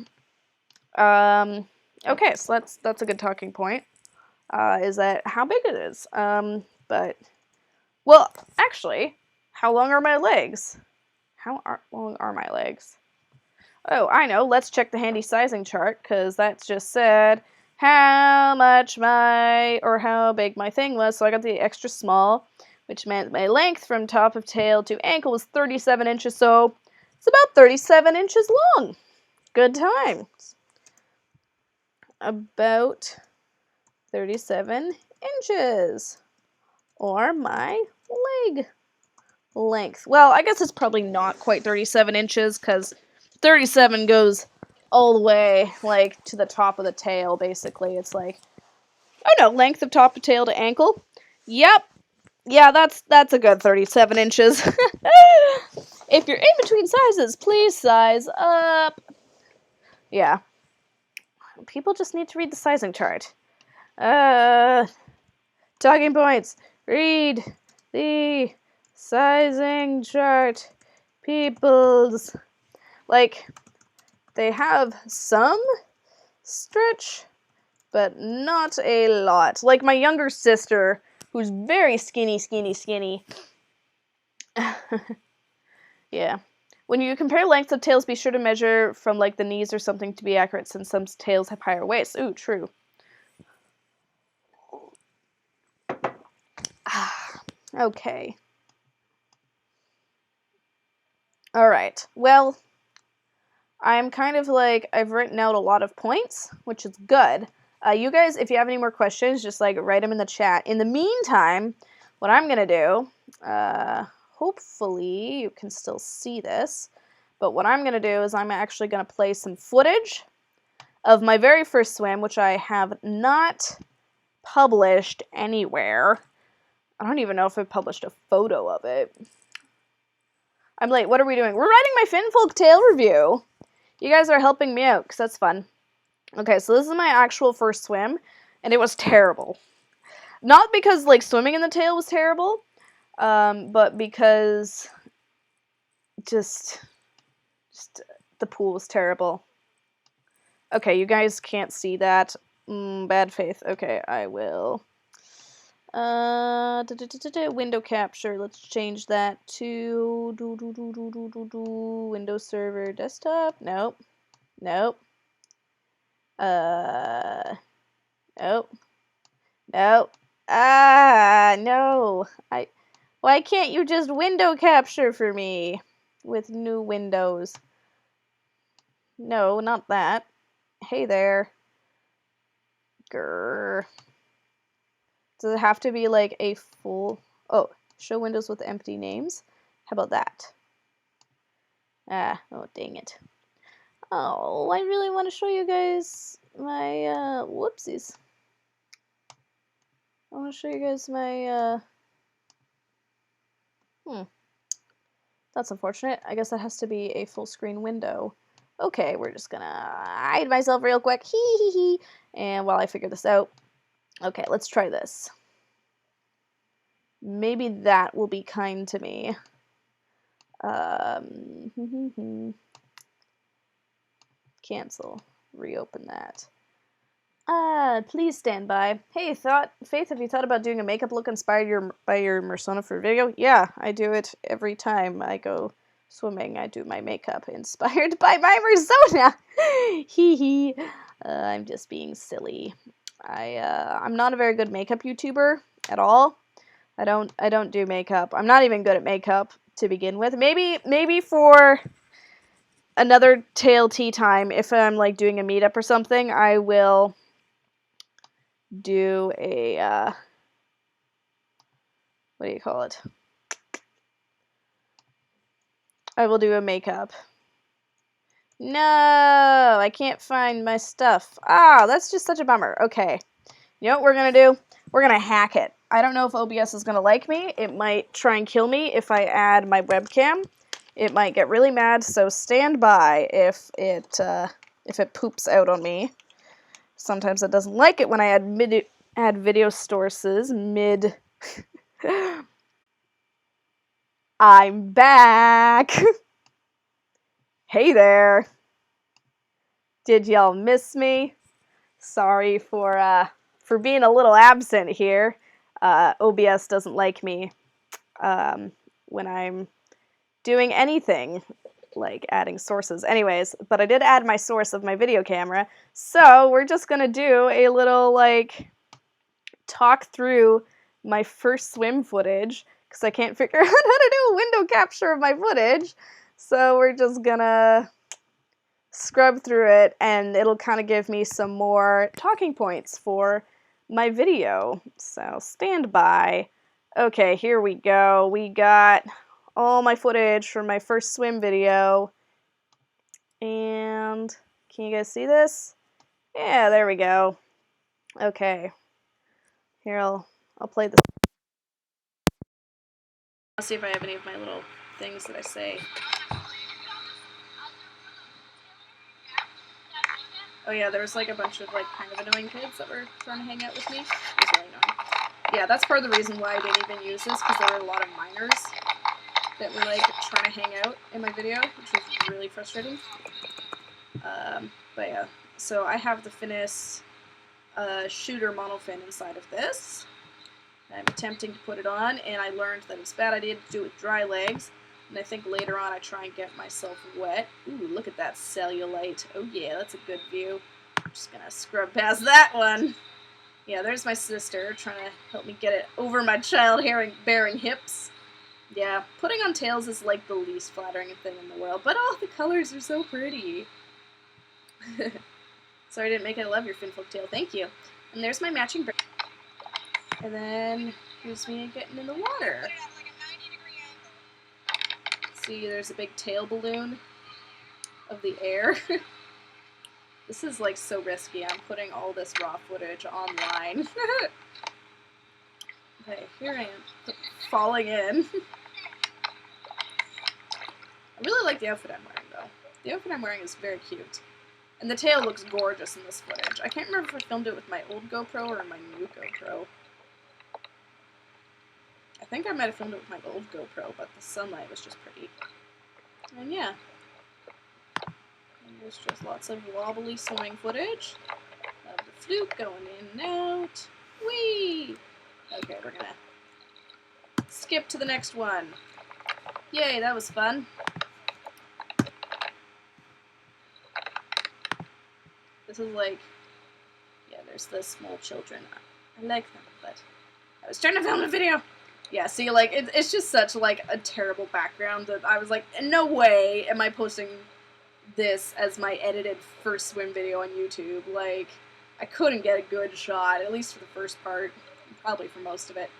Okay, so that's a good talking point. Is that how big it is. But, well, actually, how long are my legs? How long are my legs? Oh, I know. Let's check the handy sizing chart, because that's just said how much how big my thing was. So I got the extra small, which meant my length from top of tail to ankle was 37 inches. So it's about 37 inches long. Good times. About 37 inches. Or my leg length. Well, I guess it's probably not quite 37 inches, because 37 goes all the way, like, to the top of the tail, basically. It's like, oh no, length of top of tail to ankle. Yep. Yeah, that's a good 37 inches. If you're in between sizes, please size up. Yeah. People just need to read the sizing chart. Talking points. Read the sizing chart, peoples. Like, they have some stretch, but not a lot. Like my younger sister, who's very skinny. Yeah. When you compare lengths of tails, be sure to measure from, like, the knees or something to be accurate, since some tails have higher waists. Ooh, true. Okay. Alright. Well, I'm kind of like, I've written out a lot of points, which is good. You guys, if you have any more questions, just, like, write them in the chat. In the meantime, what I'm going to do, hopefully you can still see this, but what I'm going to do is I'm actually going to play some footage of my very first swim, which I have not published anywhere. I don't even know if I've published a photo of it. I'm late. What are we doing? We're writing my FinFolk tail review. You guys are helping me out, because that's fun. Okay, so this is my actual first swim, and it was terrible. Not because, like, swimming in the tail was terrible, but because just the pool was terrible. Okay, you guys can't see that. Bad faith. Okay, I will. Window capture. Let's change that to Windows Server Desktop. Nope. Nope. Nope. Nope. No. Why can't you just window capture for me with new windows? No, not that. Hey there. Grr. Does it have to be like a full... Oh, show windows with empty names? How about that? Oh, dang it. Oh, I really want to show you guys my, whoopsies. I want to show you guys my, That's unfortunate. I guess that has to be a full screen window. Okay, we're just gonna hide myself real quick. Hee hee hee. And while I figure this out. Okay, let's try this. Maybe that will be kind to me. Cancel. Reopen that. Please stand by. Hey, Faith, have you thought about doing a makeup look inspired by your persona for video? Yeah, I do it every time I go swimming. I do my makeup inspired by my persona. Hee hee. I'm just being silly. I'm not a very good makeup YouTuber at all. I don't do makeup. I'm not even good at makeup to begin with. Maybe for another tail tea time, if I'm like doing a meetup or something, I will do a what do you call it? I will do a makeup. No, I can't find my stuff. Ah, that's just such a bummer. Okay. You know what we're gonna do? We're gonna hack it. I don't know if OBS is gonna like me. It might try and kill me if I add my webcam. It might get really mad, so stand by if it poops out on me. Sometimes it doesn't like it when I add video sources mid. I'm back. Hey there. Did y'all miss me? Sorry for being a little absent here. OBS doesn't like me when I'm doing anything like adding sources. Anyways, but I did add my source of my video camera, so we're just gonna do a little like talk through my first swim footage because I can't figure out how to do a window capture of my footage. So we're just gonna scrub through it and it'll kind of give me some more talking points for my video. So stand by. Okay, here we go. We got all my footage from my first swim video. And can you guys see this? Yeah, there we go. Okay. Here, I'll play this. Let's see if I have any of my little things that I say. Oh yeah, there was like a bunch of like kind of annoying kids that were trying to hang out with me. It was really annoying. Yeah, that's part of the reason why I didn't even use this, because there were a lot of minors that were like trying to hang out in my video, which was really frustrating. But yeah, so I have the Finis shooter monofin inside of this. I'm attempting to put it on, and I learned that it's a bad idea to do it with dry legs. And I think later on I try and get myself wet. Ooh, look at that cellulite. Oh yeah, that's a good view. I'm just gonna scrub past that one. Yeah, there's my sister trying to help me get it over my child-bearing hips. Yeah, putting on tails is like the least flattering thing in the world, but oh, the colors are so pretty. Sorry I didn't make it. I love your FinFolk tail. Thank you. And there's my matching braid. And then here's me getting in the water. See, there's a big tail balloon of the air. This is like so risky. I'm putting all this raw footage online. Okay, here I am, falling in. I really like the outfit I'm wearing though. The outfit I'm wearing is very cute. And the tail looks gorgeous in this footage. I can't remember if I filmed it with my old GoPro or my new GoPro. I think I might have filmed it with my old GoPro, but the sunlight was just pretty. And yeah. And there's just lots of wobbly swimming footage of the fluke going in and out. Whee! Okay, we're gonna skip to the next one. Yay, that was fun. This is like, yeah, there's the small children. I like them, but I was trying to film a video. Yeah, see, like, it's just such, like, a terrible background that I was like, no way am I posting this as my edited first swim video on YouTube. Like, I couldn't get a good shot, at least for the first part, probably for most of it.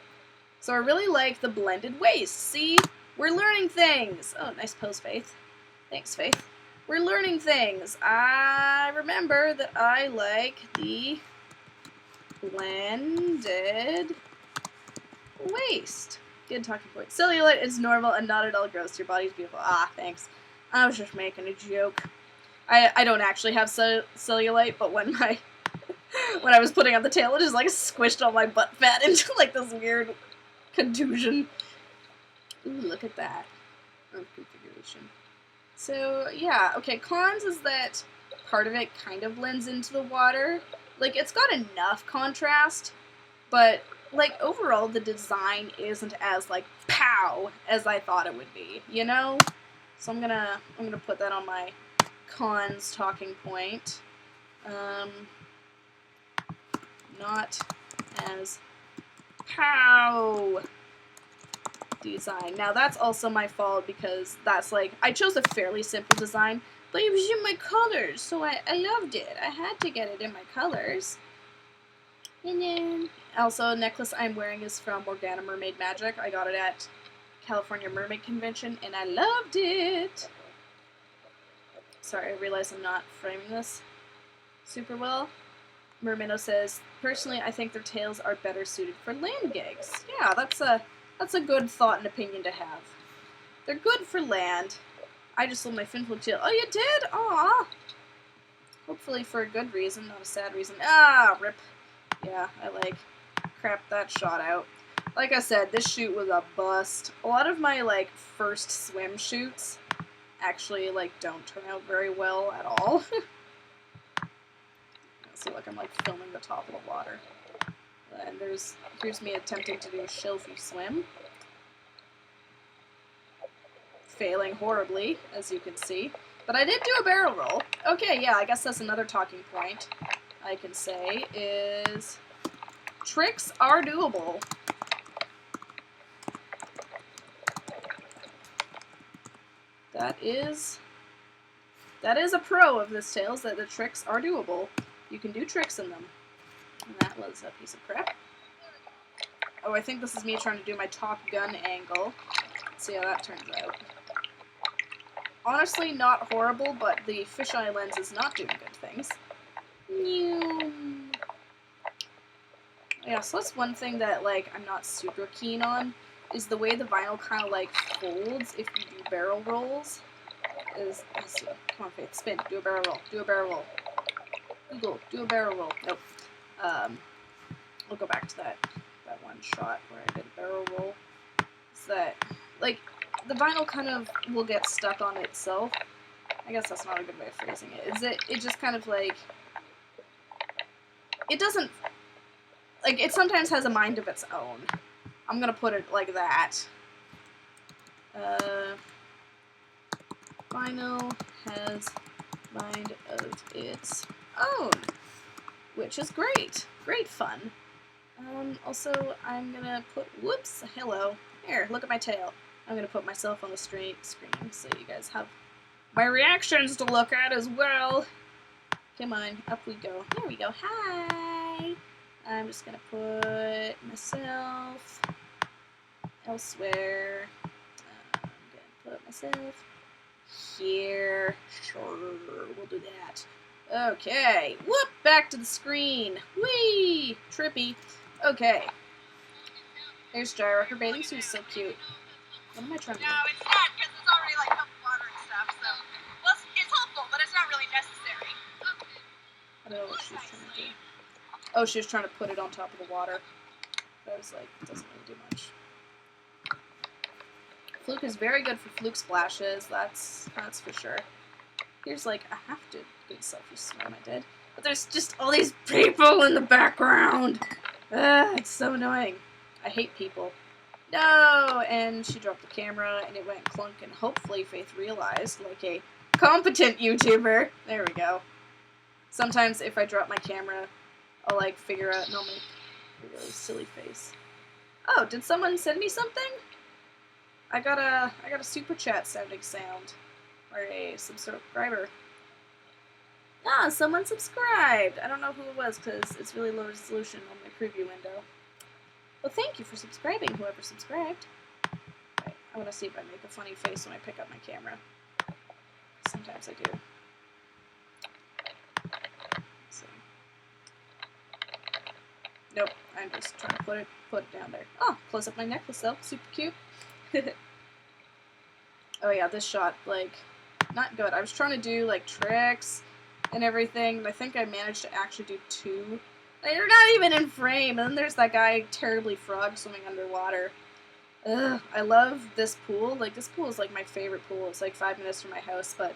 So I really like the blended waist. See? We're learning things. Oh, nice pose, Faith. Thanks, Faith. We're learning things. I remember that I like the blended waist. Good talking point. Cellulite is normal and not at all gross. Your body's beautiful. Ah, thanks. I was just making a joke. I don't actually have cellulite, but when I was putting on the tail, it just like squished all my butt fat into like this weird contusion. Ooh, look at that. Oh, configuration. So, yeah, okay, cons is that part of it kind of blends into the water. Like, it's got enough contrast, but, like, overall the design isn't as, like, pow as I thought it would be, you know? So I'm gonna put that on my cons talking point. Not as pow design. Now that's also my fault because that's like, I chose a fairly simple design, but it was in my colors, so I loved it. I had to get it in my colors. And then, also, the necklace I'm wearing is from Morgana Mermaid Magic. I got it at California Mermaid Convention, and I loved it. Sorry, I realize I'm not framing this super well. Mermino says, personally, I think their tails are better suited for land gigs. Yeah, that's a good thought and opinion to have. They're good for land. I just sold my FinFolk tail. Oh, you did? Aw. Hopefully for a good reason, not a sad reason. Ah, rip. Yeah, I like crapped that shot out. Like I said, this shoot was a bust. A lot of my like first swim shoots actually like don't turn out very well at all. See, like I'm like filming the top of the water. And here's me attempting to do a shelfie swim. Failing horribly, as you can see. But I did do a barrel roll. Okay, yeah, I guess that's another talking point I can say is tricks are doable. That is a pro of this tail, is that the tricks are doable. You can do tricks in them. And that was a piece of crap. Oh, I think this is me trying to do my Top Gun angle. Let's see how that turns out. Honestly, not horrible, but the fisheye lens is not doing good things. Yeah, so that's one thing that, like, I'm not super keen on, is the way the vinyl kind of, like, folds if you do barrel rolls. Let's see. Come on, Faith, spin. Do a barrel roll. Do a barrel roll. Google, do a barrel roll. Nope. We'll go back to that one shot where I did a barrel roll. It's that, like, the vinyl kind of will get stuck on itself. I guess that's not a good way of phrasing it. Is it just kind of like, it doesn't, like, it sometimes has a mind of its own. I'm gonna put it like that. Vinyl has mind of its own, which is great. Great fun. Also, I'm gonna put, whoops, hello. Here, look at my tail. I'm gonna put myself on the screen so you guys have my reactions to look at as well. Come on, up we go. There we go. Hi! I'm just gonna put myself elsewhere. I'm gonna put myself here. Sure, we'll do that. Okay, whoop, back to the screen. Whee! Trippy. Okay. There's Gyra. Her bathing suit is so cute. What am I trying to do? No, it's not, because it's already, like, up water and stuff, so... Well, it's helpful, but it's not really necessary. I don't know what she was trying to do. Oh, she was trying to put it on top of the water. I was like, it doesn't really do much. Fluke is very good for fluke splashes, that's for sure. Here's, like, a half to good selfie swim I did. But there's just all these people in the background! It's so annoying. I hate people. No! And she dropped the camera, and it went clunk, and hopefully Faith realized, like a competent YouTuber. There we go. Sometimes if I drop my camera, I'll, like, figure out, and I'll make a really silly face. Oh, did someone send me something? I got a super chat sounding sound. Or a subscriber. Ah, someone subscribed! I don't know who it was, because it's really low resolution on my preview window. Well, thank you for subscribing, whoever subscribed. Right, I want to see if I make a funny face when I pick up my camera. Sometimes Sometimes I do. Let's see. Nope, I'm just trying to put it down there. Oh, close up my necklace though. Super cute. Oh yeah, this shot, like, not good. I was trying to do, like, tricks and everything, but I think I managed to actually do 2. They're not even in frame, and then there's that guy terribly frog swimming underwater. Ugh, I love this pool. Like, this pool is, like, my favorite pool. It's, like, 5 minutes from my house, but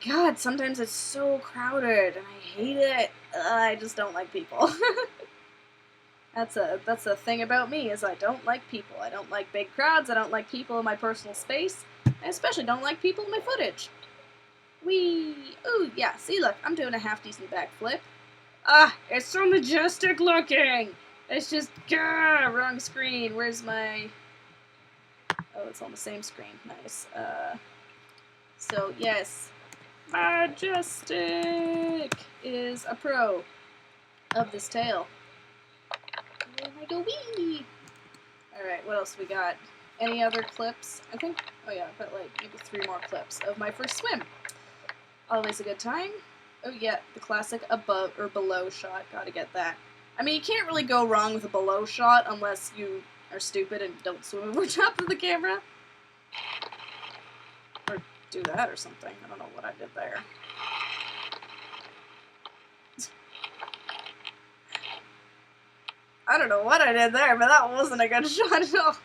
God, sometimes it's so crowded, and I hate it. I just don't like people. That's a thing about me, is I don't like people. I don't like big crowds. I don't like people in my personal space. I especially don't like people in my footage. Whee! Ooh, yeah, see, look, I'm doing a half-decent backflip. Ah, it's so majestic looking! It's just, gah, wrong screen. Where's my... Oh, it's on the same screen. Nice. So, yes. Majestic is a pro of this tail. And I go, wee! Alright, what else we got? Any other clips? I think, oh yeah, I've got like maybe 3 more clips of my first swim. Always a good time. Oh yeah, the classic above or below shot, gotta get that. I mean, you can't really go wrong with a below shot unless you are stupid and don't swim over top of the camera. Or do that or something. I don't know what I did there. I don't know what I did there, but that wasn't a good shot at all.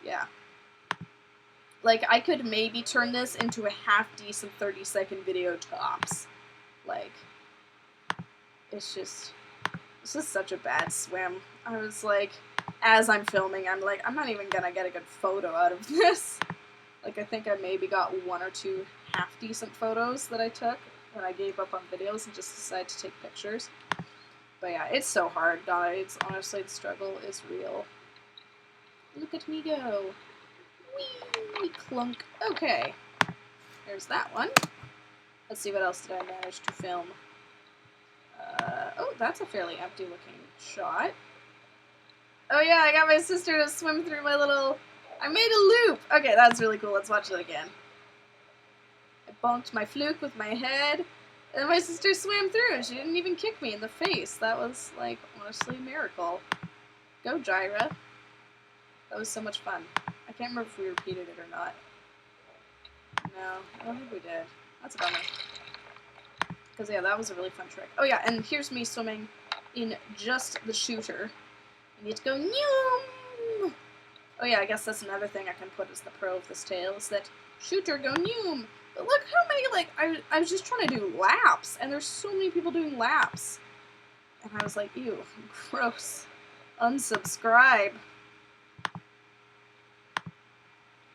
Yeah. Like, I could maybe turn this into a half-decent 30-second video tops. Like, it's just such a bad swim. I was like, as I'm filming, I'm like, I'm not even gonna get a good photo out of this. Like, I think I maybe got 1 or 2 half-decent photos that I took when I gave up on videos and just decided to take pictures. But yeah, it's so hard, guys. Honestly, the struggle is real. Look at me go. Whee! Clunk. Okay. There's that one. Let's see, what else did I manage to film? Oh, that's a fairly empty looking shot. Oh yeah, I got my sister to swim through my little... I made a loop! Okay, that's really cool. Let's watch it again. I bonked my fluke with my head, and my sister swam through, and she didn't even kick me in the face. That was, like, honestly a miracle. Go, Gyra. That was so much fun. I can't remember if we repeated it or not. No, I don't think we did. That's a bummer. Because, yeah, that was a really fun trick. Oh, yeah, and here's me swimming in just the shooter. I need to go, noom! Oh, yeah, I guess that's another thing I can put as the pro of this tail, is that shooter go noom! But look how many, like, I was just trying to do laps, and there's so many people doing laps. And I was like, ew, gross. Unsubscribe.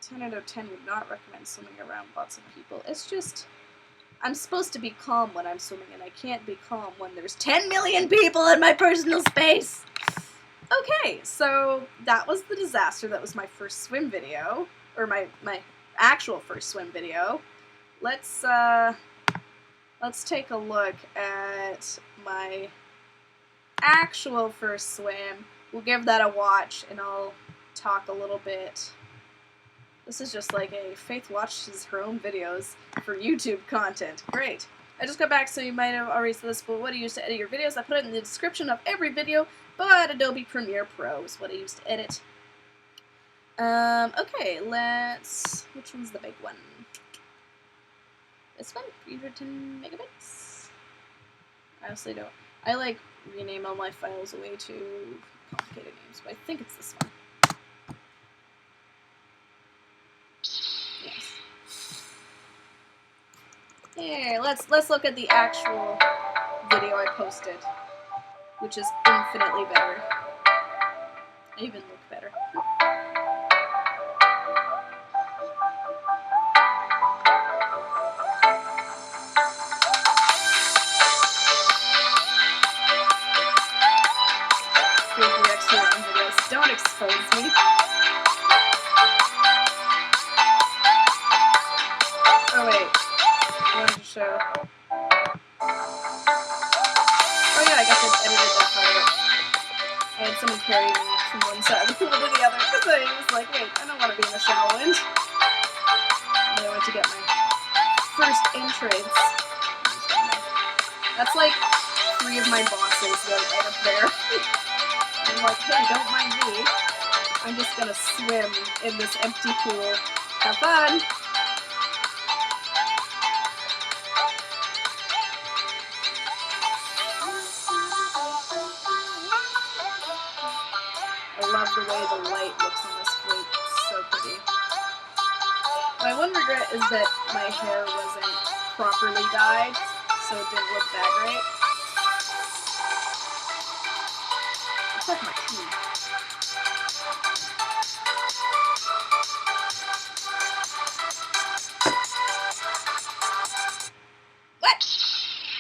10 out of 10 would not recommend swimming around lots of people. It's just, I'm supposed to be calm when I'm swimming, and I can't be calm when there's 10 million people in my personal space! Okay, so that was the disaster. That was my first swim video, or my actual first swim video. Let's take a look at my actual first swim. We'll give that a watch, and I'll talk a little bit. This is just like a Faith watches her own videos for YouTube content. Great. I just got back, so you might have already said this, but what I use to edit your videos, I put it in the description of every video, but Adobe Premiere Pro is what I use to edit. Okay, which one's the big one? This one? 310 megabytes? I honestly don't. I, like, rename all my files way too complicated names, but I think it's this one. Yes. Here, let's look at the actual video I posted, which is infinitely better. I even look better. Don't expose me. Oh wait, I wanted to show. Oh yeah, I guess I edited that part of it. I had someone carry me from one side of the pool to the other because I was like, wait, I don't want to be in the shallow end. And I went to get my entrance. That's like 3 of my bosses right up there. I'm like, hey, don't mind me. I'm just gonna swim in this empty pool. Have fun! I love the way the light looks on this flute. It's so pretty. My one regret is that my hair wasn't properly dyed, so it didn't look that great. It's like my teeth. What?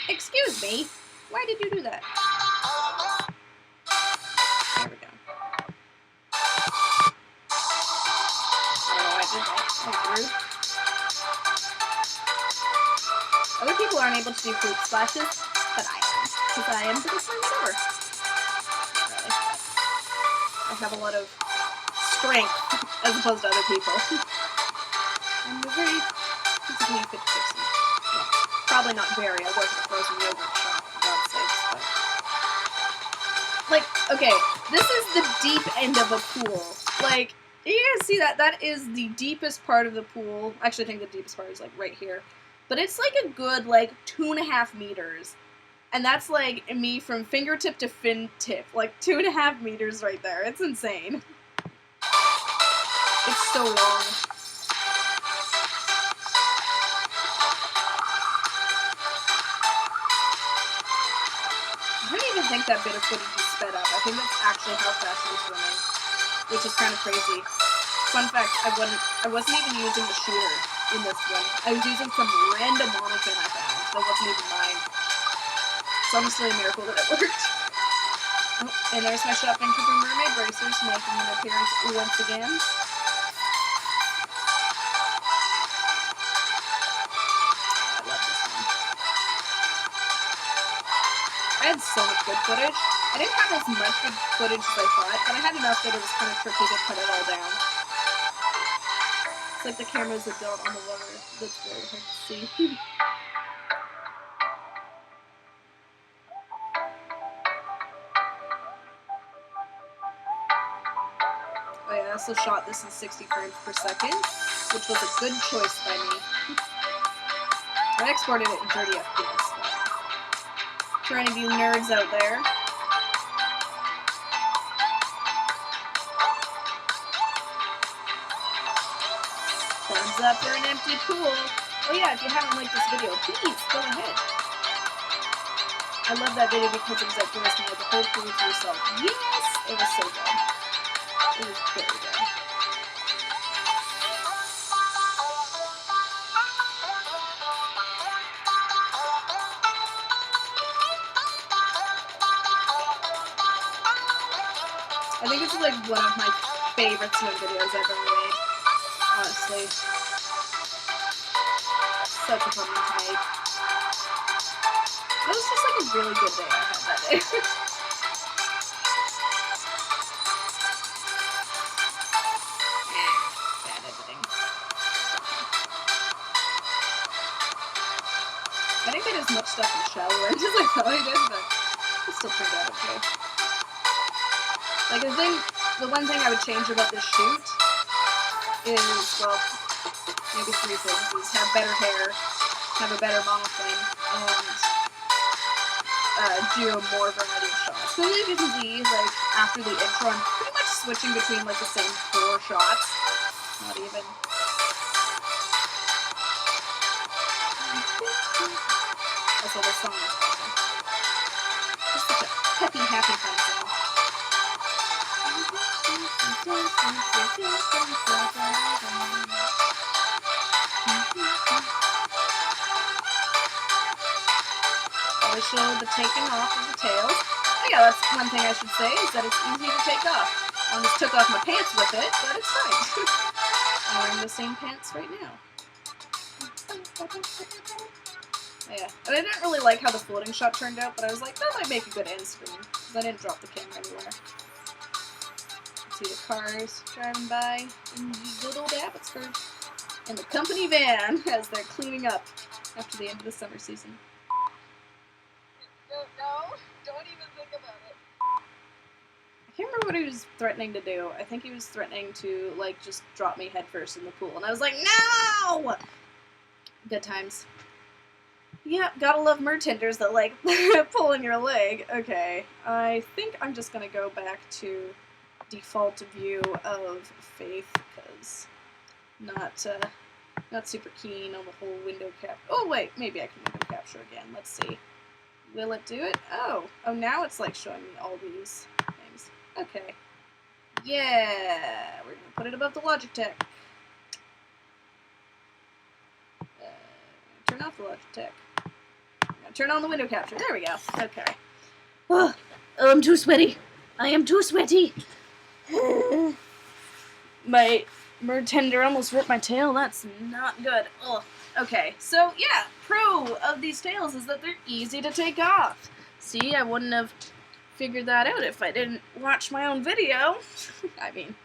Excuse me? Why did you do that? There we go. I don't know why I did that. That was rude. Other people aren't able to do fruit splashes, but I am. Because I am the same swimmer. Really. I have a lot of strength as opposed to other people. I'm very physically fit to fix it. Well, probably not very. I work at a frozen yogurt shop, for God's sakes, but... Like, okay, this is the deep end of a pool. Like, you guys see that? That is the deepest part of the pool. Actually, I think the deepest part is, like, right here. But it's, like, a good, like, 2.5 meters. And that's, like, me from fingertip to fin tip. Like, 2.5 meters right there. It's insane. It's so long. I don't even think that bit of footage is sped up. I think that's actually how fast I'm swimming. Which is kind of crazy. Fun fact, I wasn't even using the shooter in this one. I was using some random monofin I found that wasn't even mine. It's honestly a miracle that it worked. Oh, and there's my Shop Vancouver mermaid bracers making an appearance once again. I love this one. I had so much good footage. I didn't have as much good footage as I thought, but I had enough that it was kind of tricky to cut it all down. It's like the camera's a dot on the water. That's very hard to see. Oh yeah, I also shot this in 60 frames per second, which was a good choice by me. I exported it in 30 FPS. For any of you nerds out there. Thumbs up for an empty pool. Oh yeah, if you haven't liked this video, please go ahead. I love that video because it was like forcing the whole pool to yourself. Yes! It was so good. It was very good. I think it's like one of my favorite swim videos I've ever made. Honestly. Such a fun one to make. It was just like a really good day I had that day. Bad editing. I didn't get as much stuff in shallow end as I thought I did, but it still turned out okay. Like, the one thing I would change about this shoot is, well, maybe 3 things, is have better hair, have a better monofin, and do a more variety of shots. So as you can see, like, after the intro, I'm pretty much switching between, like, the same 4 shots. Not even. Also, this song is awesome. Just such a peppy, happy fun song. I showed the taking off of the tails. Oh yeah, that's one thing I should say, is that it's easy to take off. I almost took off my pants with it, but it's fine. I'm wearing the same pants right now. Oh, yeah, and I didn't really like how the floating shot turned out, but I was like, that might make a good end screen, because I didn't drop the camera anywhere. See the cars driving by in the good old Abbotsford. And the company van as they're cleaning up after the end of the summer season. No, don't even think about it. I can't remember what he was threatening to do. I think he was threatening to, like, just drop me headfirst in the pool. And I was like, no! Good times. Yeah, gotta love mertenders that, like, pulling your leg. Okay, I think I'm just gonna go back to default view of Faith, because not super keen on the whole window cap. Oh, wait, maybe I can window capture again. Let's see. Will it do it? Oh, now it's, like, showing me all these things. Okay. Yeah, we're gonna put it above the Logitech. Turn off the Logitech. Turn on the window capture. There we go. Okay. Oh, I'm too sweaty. I am too sweaty. My mertender almost ripped my tail. That's not good. Ugh. Okay, so yeah, pro of these tails is that they're easy to take off. See, I wouldn't have figured that out if I didn't watch my own video. I mean,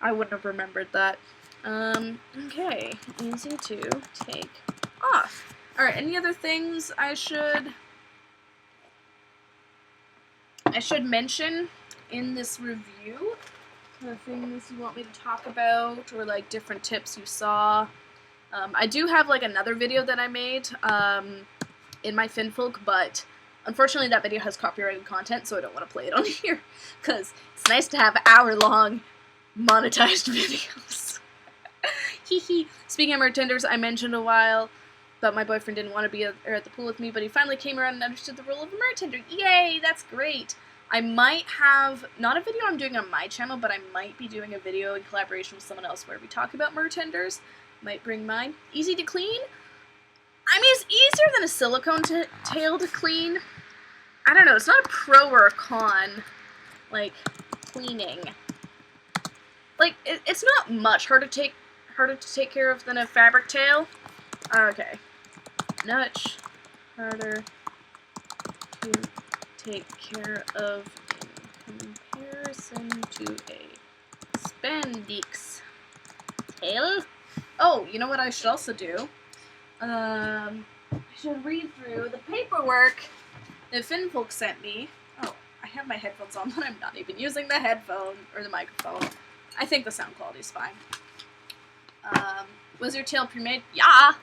I wouldn't have remembered that. Okay, easy to take off. Alright, any other things I should mention in this review? The things you want me to talk about, or like different tips you saw. I do have like another video that I made in my FinFolk, but unfortunately that video has copyrighted content, so I don't want to play it on here, because it's nice to have hour-long monetized videos. Hehe. Speaking of mertenders, I mentioned a while that my boyfriend didn't want to be at the pool with me, but he finally came around and understood the role of a mertender. Yay, that's great. I might have, not a video I'm doing on my channel, but I might be doing a video in collaboration with someone else where we talk about mertenders. Might bring mine. Easy to clean? I mean, it's easier than a silicone tail to clean. I don't know, it's not a pro or a con, like, cleaning. Like, it's not much harder to take care of than a fabric tail. Okay. Much harder to take care of in comparison to a spandex tail. Oh, you know what I should also do? I should read through the paperwork that FinFolk sent me. Oh, I have my headphones on, but I'm not even using the headphone or the microphone. I think the sound quality is fine. Was your tail pre-made? Yeah!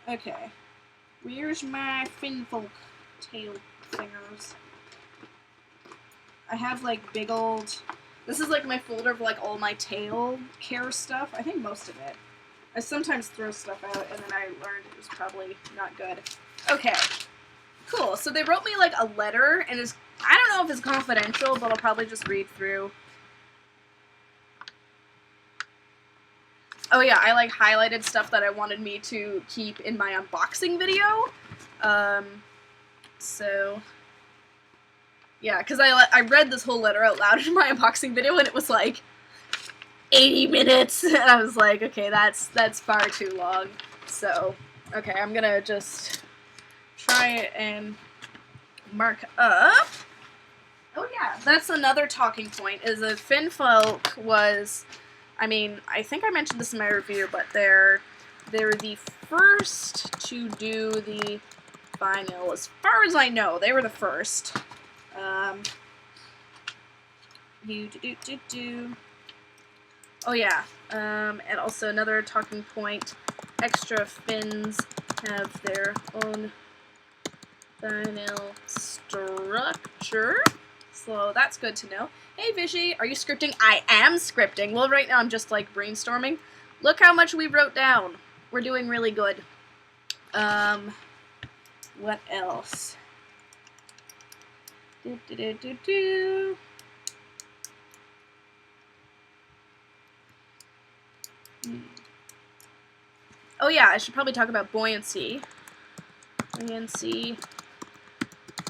Okay. Where's my FinFolk tail fingers? I have like big old... This is like my folder of like all my tail care stuff. I think most of it. I sometimes throw stuff out and then I learned it was probably not good. Okay. Cool. So they wrote me like a letter and I don't know if it's confidential, but I'll probably just read through. Oh yeah, I like highlighted stuff that I wanted me to keep in my unboxing video. So yeah, because I read this whole letter out loud in my unboxing video and it was like 80 minutes, and I was like, okay, that's far too long. So okay, I'm gonna just try and mark up. Oh yeah, that's another talking point, is that FinFolk was, I mean, I think I mentioned this in my review, but they're the first to do the vinyl. As far as I know, they were the first. Oh yeah, and also another talking point, extra fins have their own vinyl structure, so that's good to know. Hey Vishy, are you scripting? I am scripting. Well, right now I'm just like brainstorming. Look how much we wrote down. We're doing really good. What else? Oh yeah, I should probably talk about buoyancy. Buoyancy.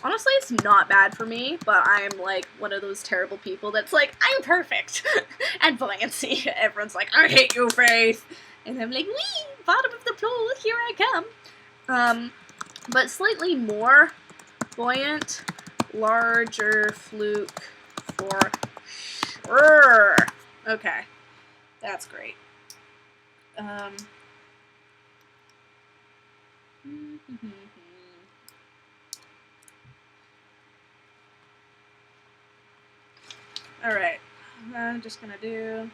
Honestly, it's not bad for me, but I'm like one of those terrible people that's like, I'm perfect at buoyancy. Everyone's like, I hate you, Faith. And I'm like, wee, bottom of the pool, here I come. But slightly more buoyant, larger fluke for sure. Okay, that's great. Alright, I'm just gonna do...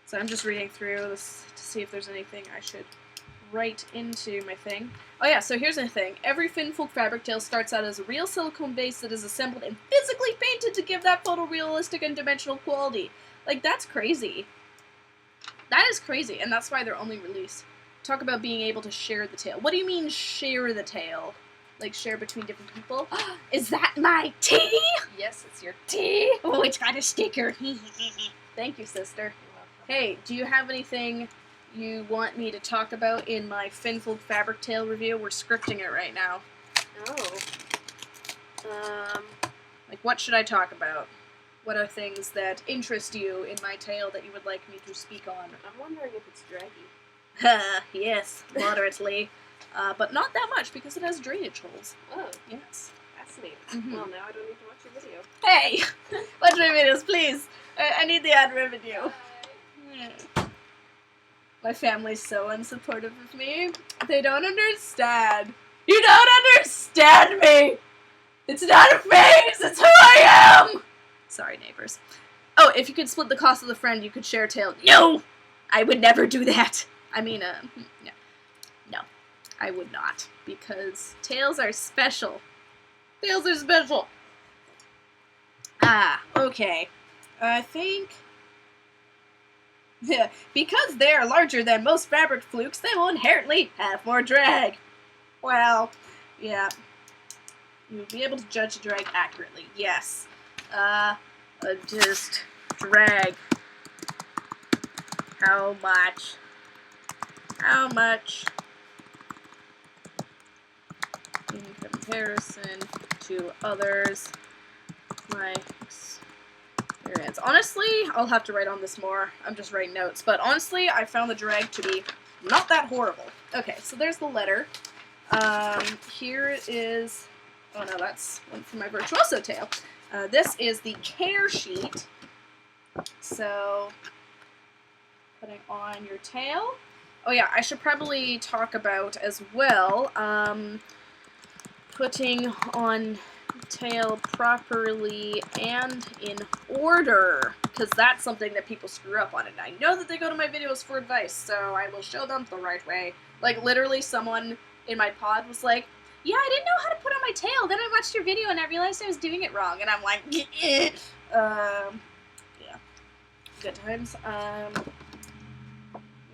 So I'm just reading through this to see if there's anything I should write into my thing. Oh yeah, so here's the thing. Every FinFolk fabric tail starts out as a real silicone base that is assembled and physically painted to give that photorealistic and dimensional quality. Like, that's crazy. That is crazy, and that's why they're only released. Talk about being able to share the tail. What do you mean, share the tail? Like, share between different people? Is that my tea? Yes, it's your tea. Oh, it's got a sticker. Thank you, sister. Hey, do you have anything you want me to talk about in my FinFolk fabric tail review? We're scripting it right now. Oh. Like, what should I talk about? What are things that interest you in my tail that you would like me to speak on? I'm wondering if it's draggy. Yes, moderately. But not that much, because it has drainage holes. Oh. Yes. Fascinating. Mhm. Well, now I don't need to watch your video. Hey! Watch my videos, please! I need the ad revenue. My family's so unsupportive of me. They don't understand. You don't understand me! It's not a phase! It's who I am! Sorry, neighbors. Oh, if you could split the cost of the friend, you could share a tail. No! I would never do that. I mean, no. No. I would not. Because tails are special. Tails are special. Ah, okay. I think... because they are larger than most fabric flukes, they will inherently have more drag. Well, yeah. You'll be able to judge the drag accurately, yes. Just drag. How much? How much? In comparison to others, my experience. Honestly, I'll have to write on this more. I'm just writing notes. But honestly, I found the drag to be not that horrible. Okay, so there's the letter. Here is... Oh no, that's one for my Virtuoso tail. This is the care sheet. So, putting on your tail. Oh yeah, I should probably talk about as well, putting on tail properly and in order, because that's something that people screw up on, and I know that they go to my videos for advice, so I will show them the right way. Like, literally someone in my pod was like, yeah, I didn't know how to put on my tail, then I watched your video and I realized I was doing it wrong, and I'm like, yeah. Good times.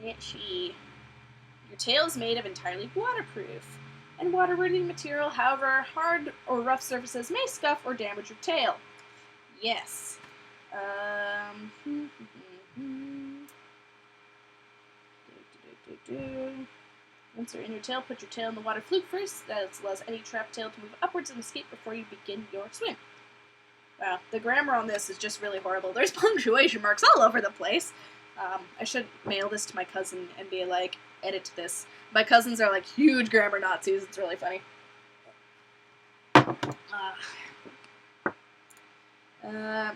Your tail is made of entirely waterproof and water-worthy material. However, hard or rough surfaces may scuff or damage your tail. Yes. Once you're in your tail, put your tail in the water fluke first. That allows any trapped tail to move upwards and escape before you begin your swim. Wow, the grammar on this is just really horrible. There's punctuation marks all over the place. I should mail this to my cousin and be like, edit this. My cousins are like huge grammar Nazis. It's really funny.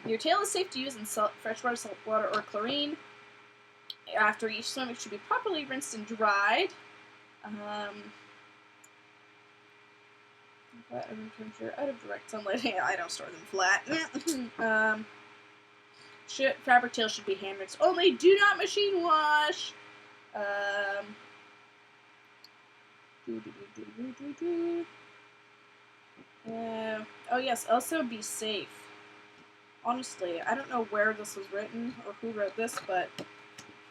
Your tail is safe to use in freshwater, saltwater, or chlorine. After each swim, it should be properly rinsed and dried. Out of direct sunlight. Yeah, I don't store them flat. Fabric tail should be hand mixed only. Do not machine wash. Oh yes, also be safe. Honestly, I don't know where this was written or who wrote this, but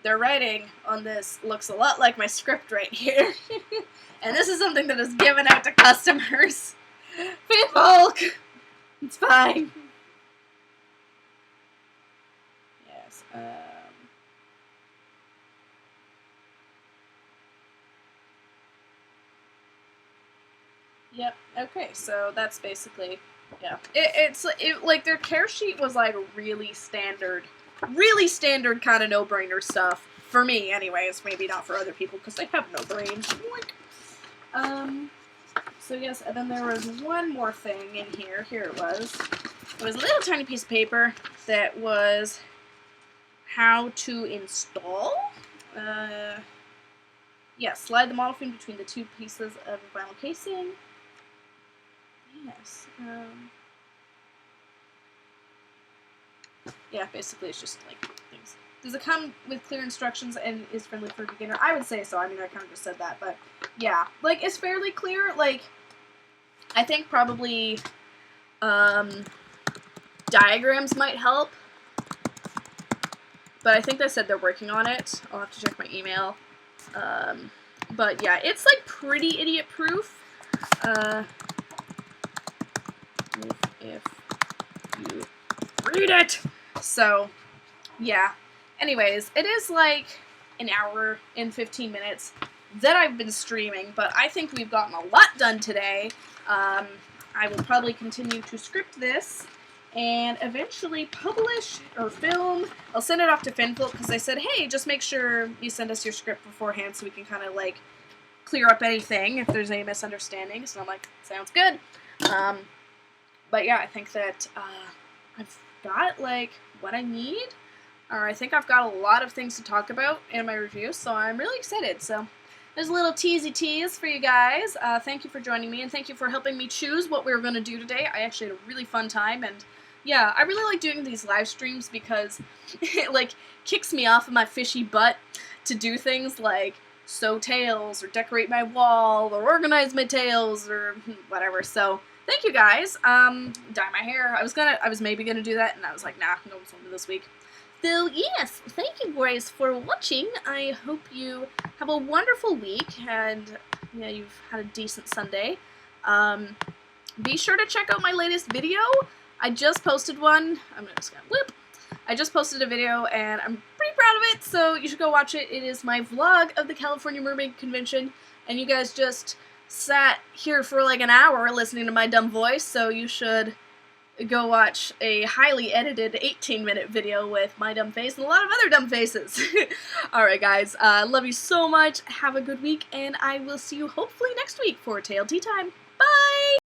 their writing on this looks a lot like my script right here. And this is something that is given out to customers. FinFolk! It's fine. Yes, Yep, okay, so that's basically, yeah. It's like, their care sheet was, like, really standard kind of no-brainer stuff. For me, anyways. Maybe not for other people, because they have no brains. So yes, and then there was one more thing in here. Here it was. it was a little tiny piece of paper that was how to install. Yeah, slide the model frame between the two pieces of the vinyl casing. Yes. Yeah, basically it's just like things. Does it come with clear instructions and is friendly for a beginner? I would say so. I mean, I kind of just said that, but yeah, like it's fairly clear. Like, I think probably diagrams might help, but I think they said they're working on it. I'll have to check my email. But yeah, it's like pretty idiot proof. If you read it. So yeah. Anyways, it is like an hour and 15 minutes that I've been streaming, but I think we've gotten a lot done today. I will probably continue to script this and eventually publish or film. I'll send it off to FinFolk because they said, hey, just make sure you send us your script beforehand so we can kind of like clear up anything if there's any misunderstandings. So I'm like, sounds good. But yeah, I think that I've got like what I need. Or I think I've got a lot of things to talk about in my review, so I'm really excited. So there's a little teasy tease for you guys. Thank you for joining me, and thank you for helping me choose what we were going to do today. I actually had a really fun time, and yeah, I really like doing these live streams because it like kicks me off of my fishy butt to do things like sew tails, or decorate my wall, or organize my tails, or whatever. So thank you guys. Dye my hair. I was maybe gonna do that, and I was like, nah, no one's gonna do this week. So yes, thank you guys for watching. I hope you have a wonderful week, and yeah, you've had a decent Sunday. Be sure to check out my latest video. I just posted one. I'm just gonna whip. I just posted a video, and I'm pretty proud of it, so you should go watch it. It is my vlog of the California Mermaid Convention, and you guys just sat here for like an hour listening to my dumb voice, so you should go watch a highly edited 18-minute video with my dumb face and a lot of other dumb faces. Alright guys, love you so much, have a good week, and I will see you hopefully next week for Tail Tea Time.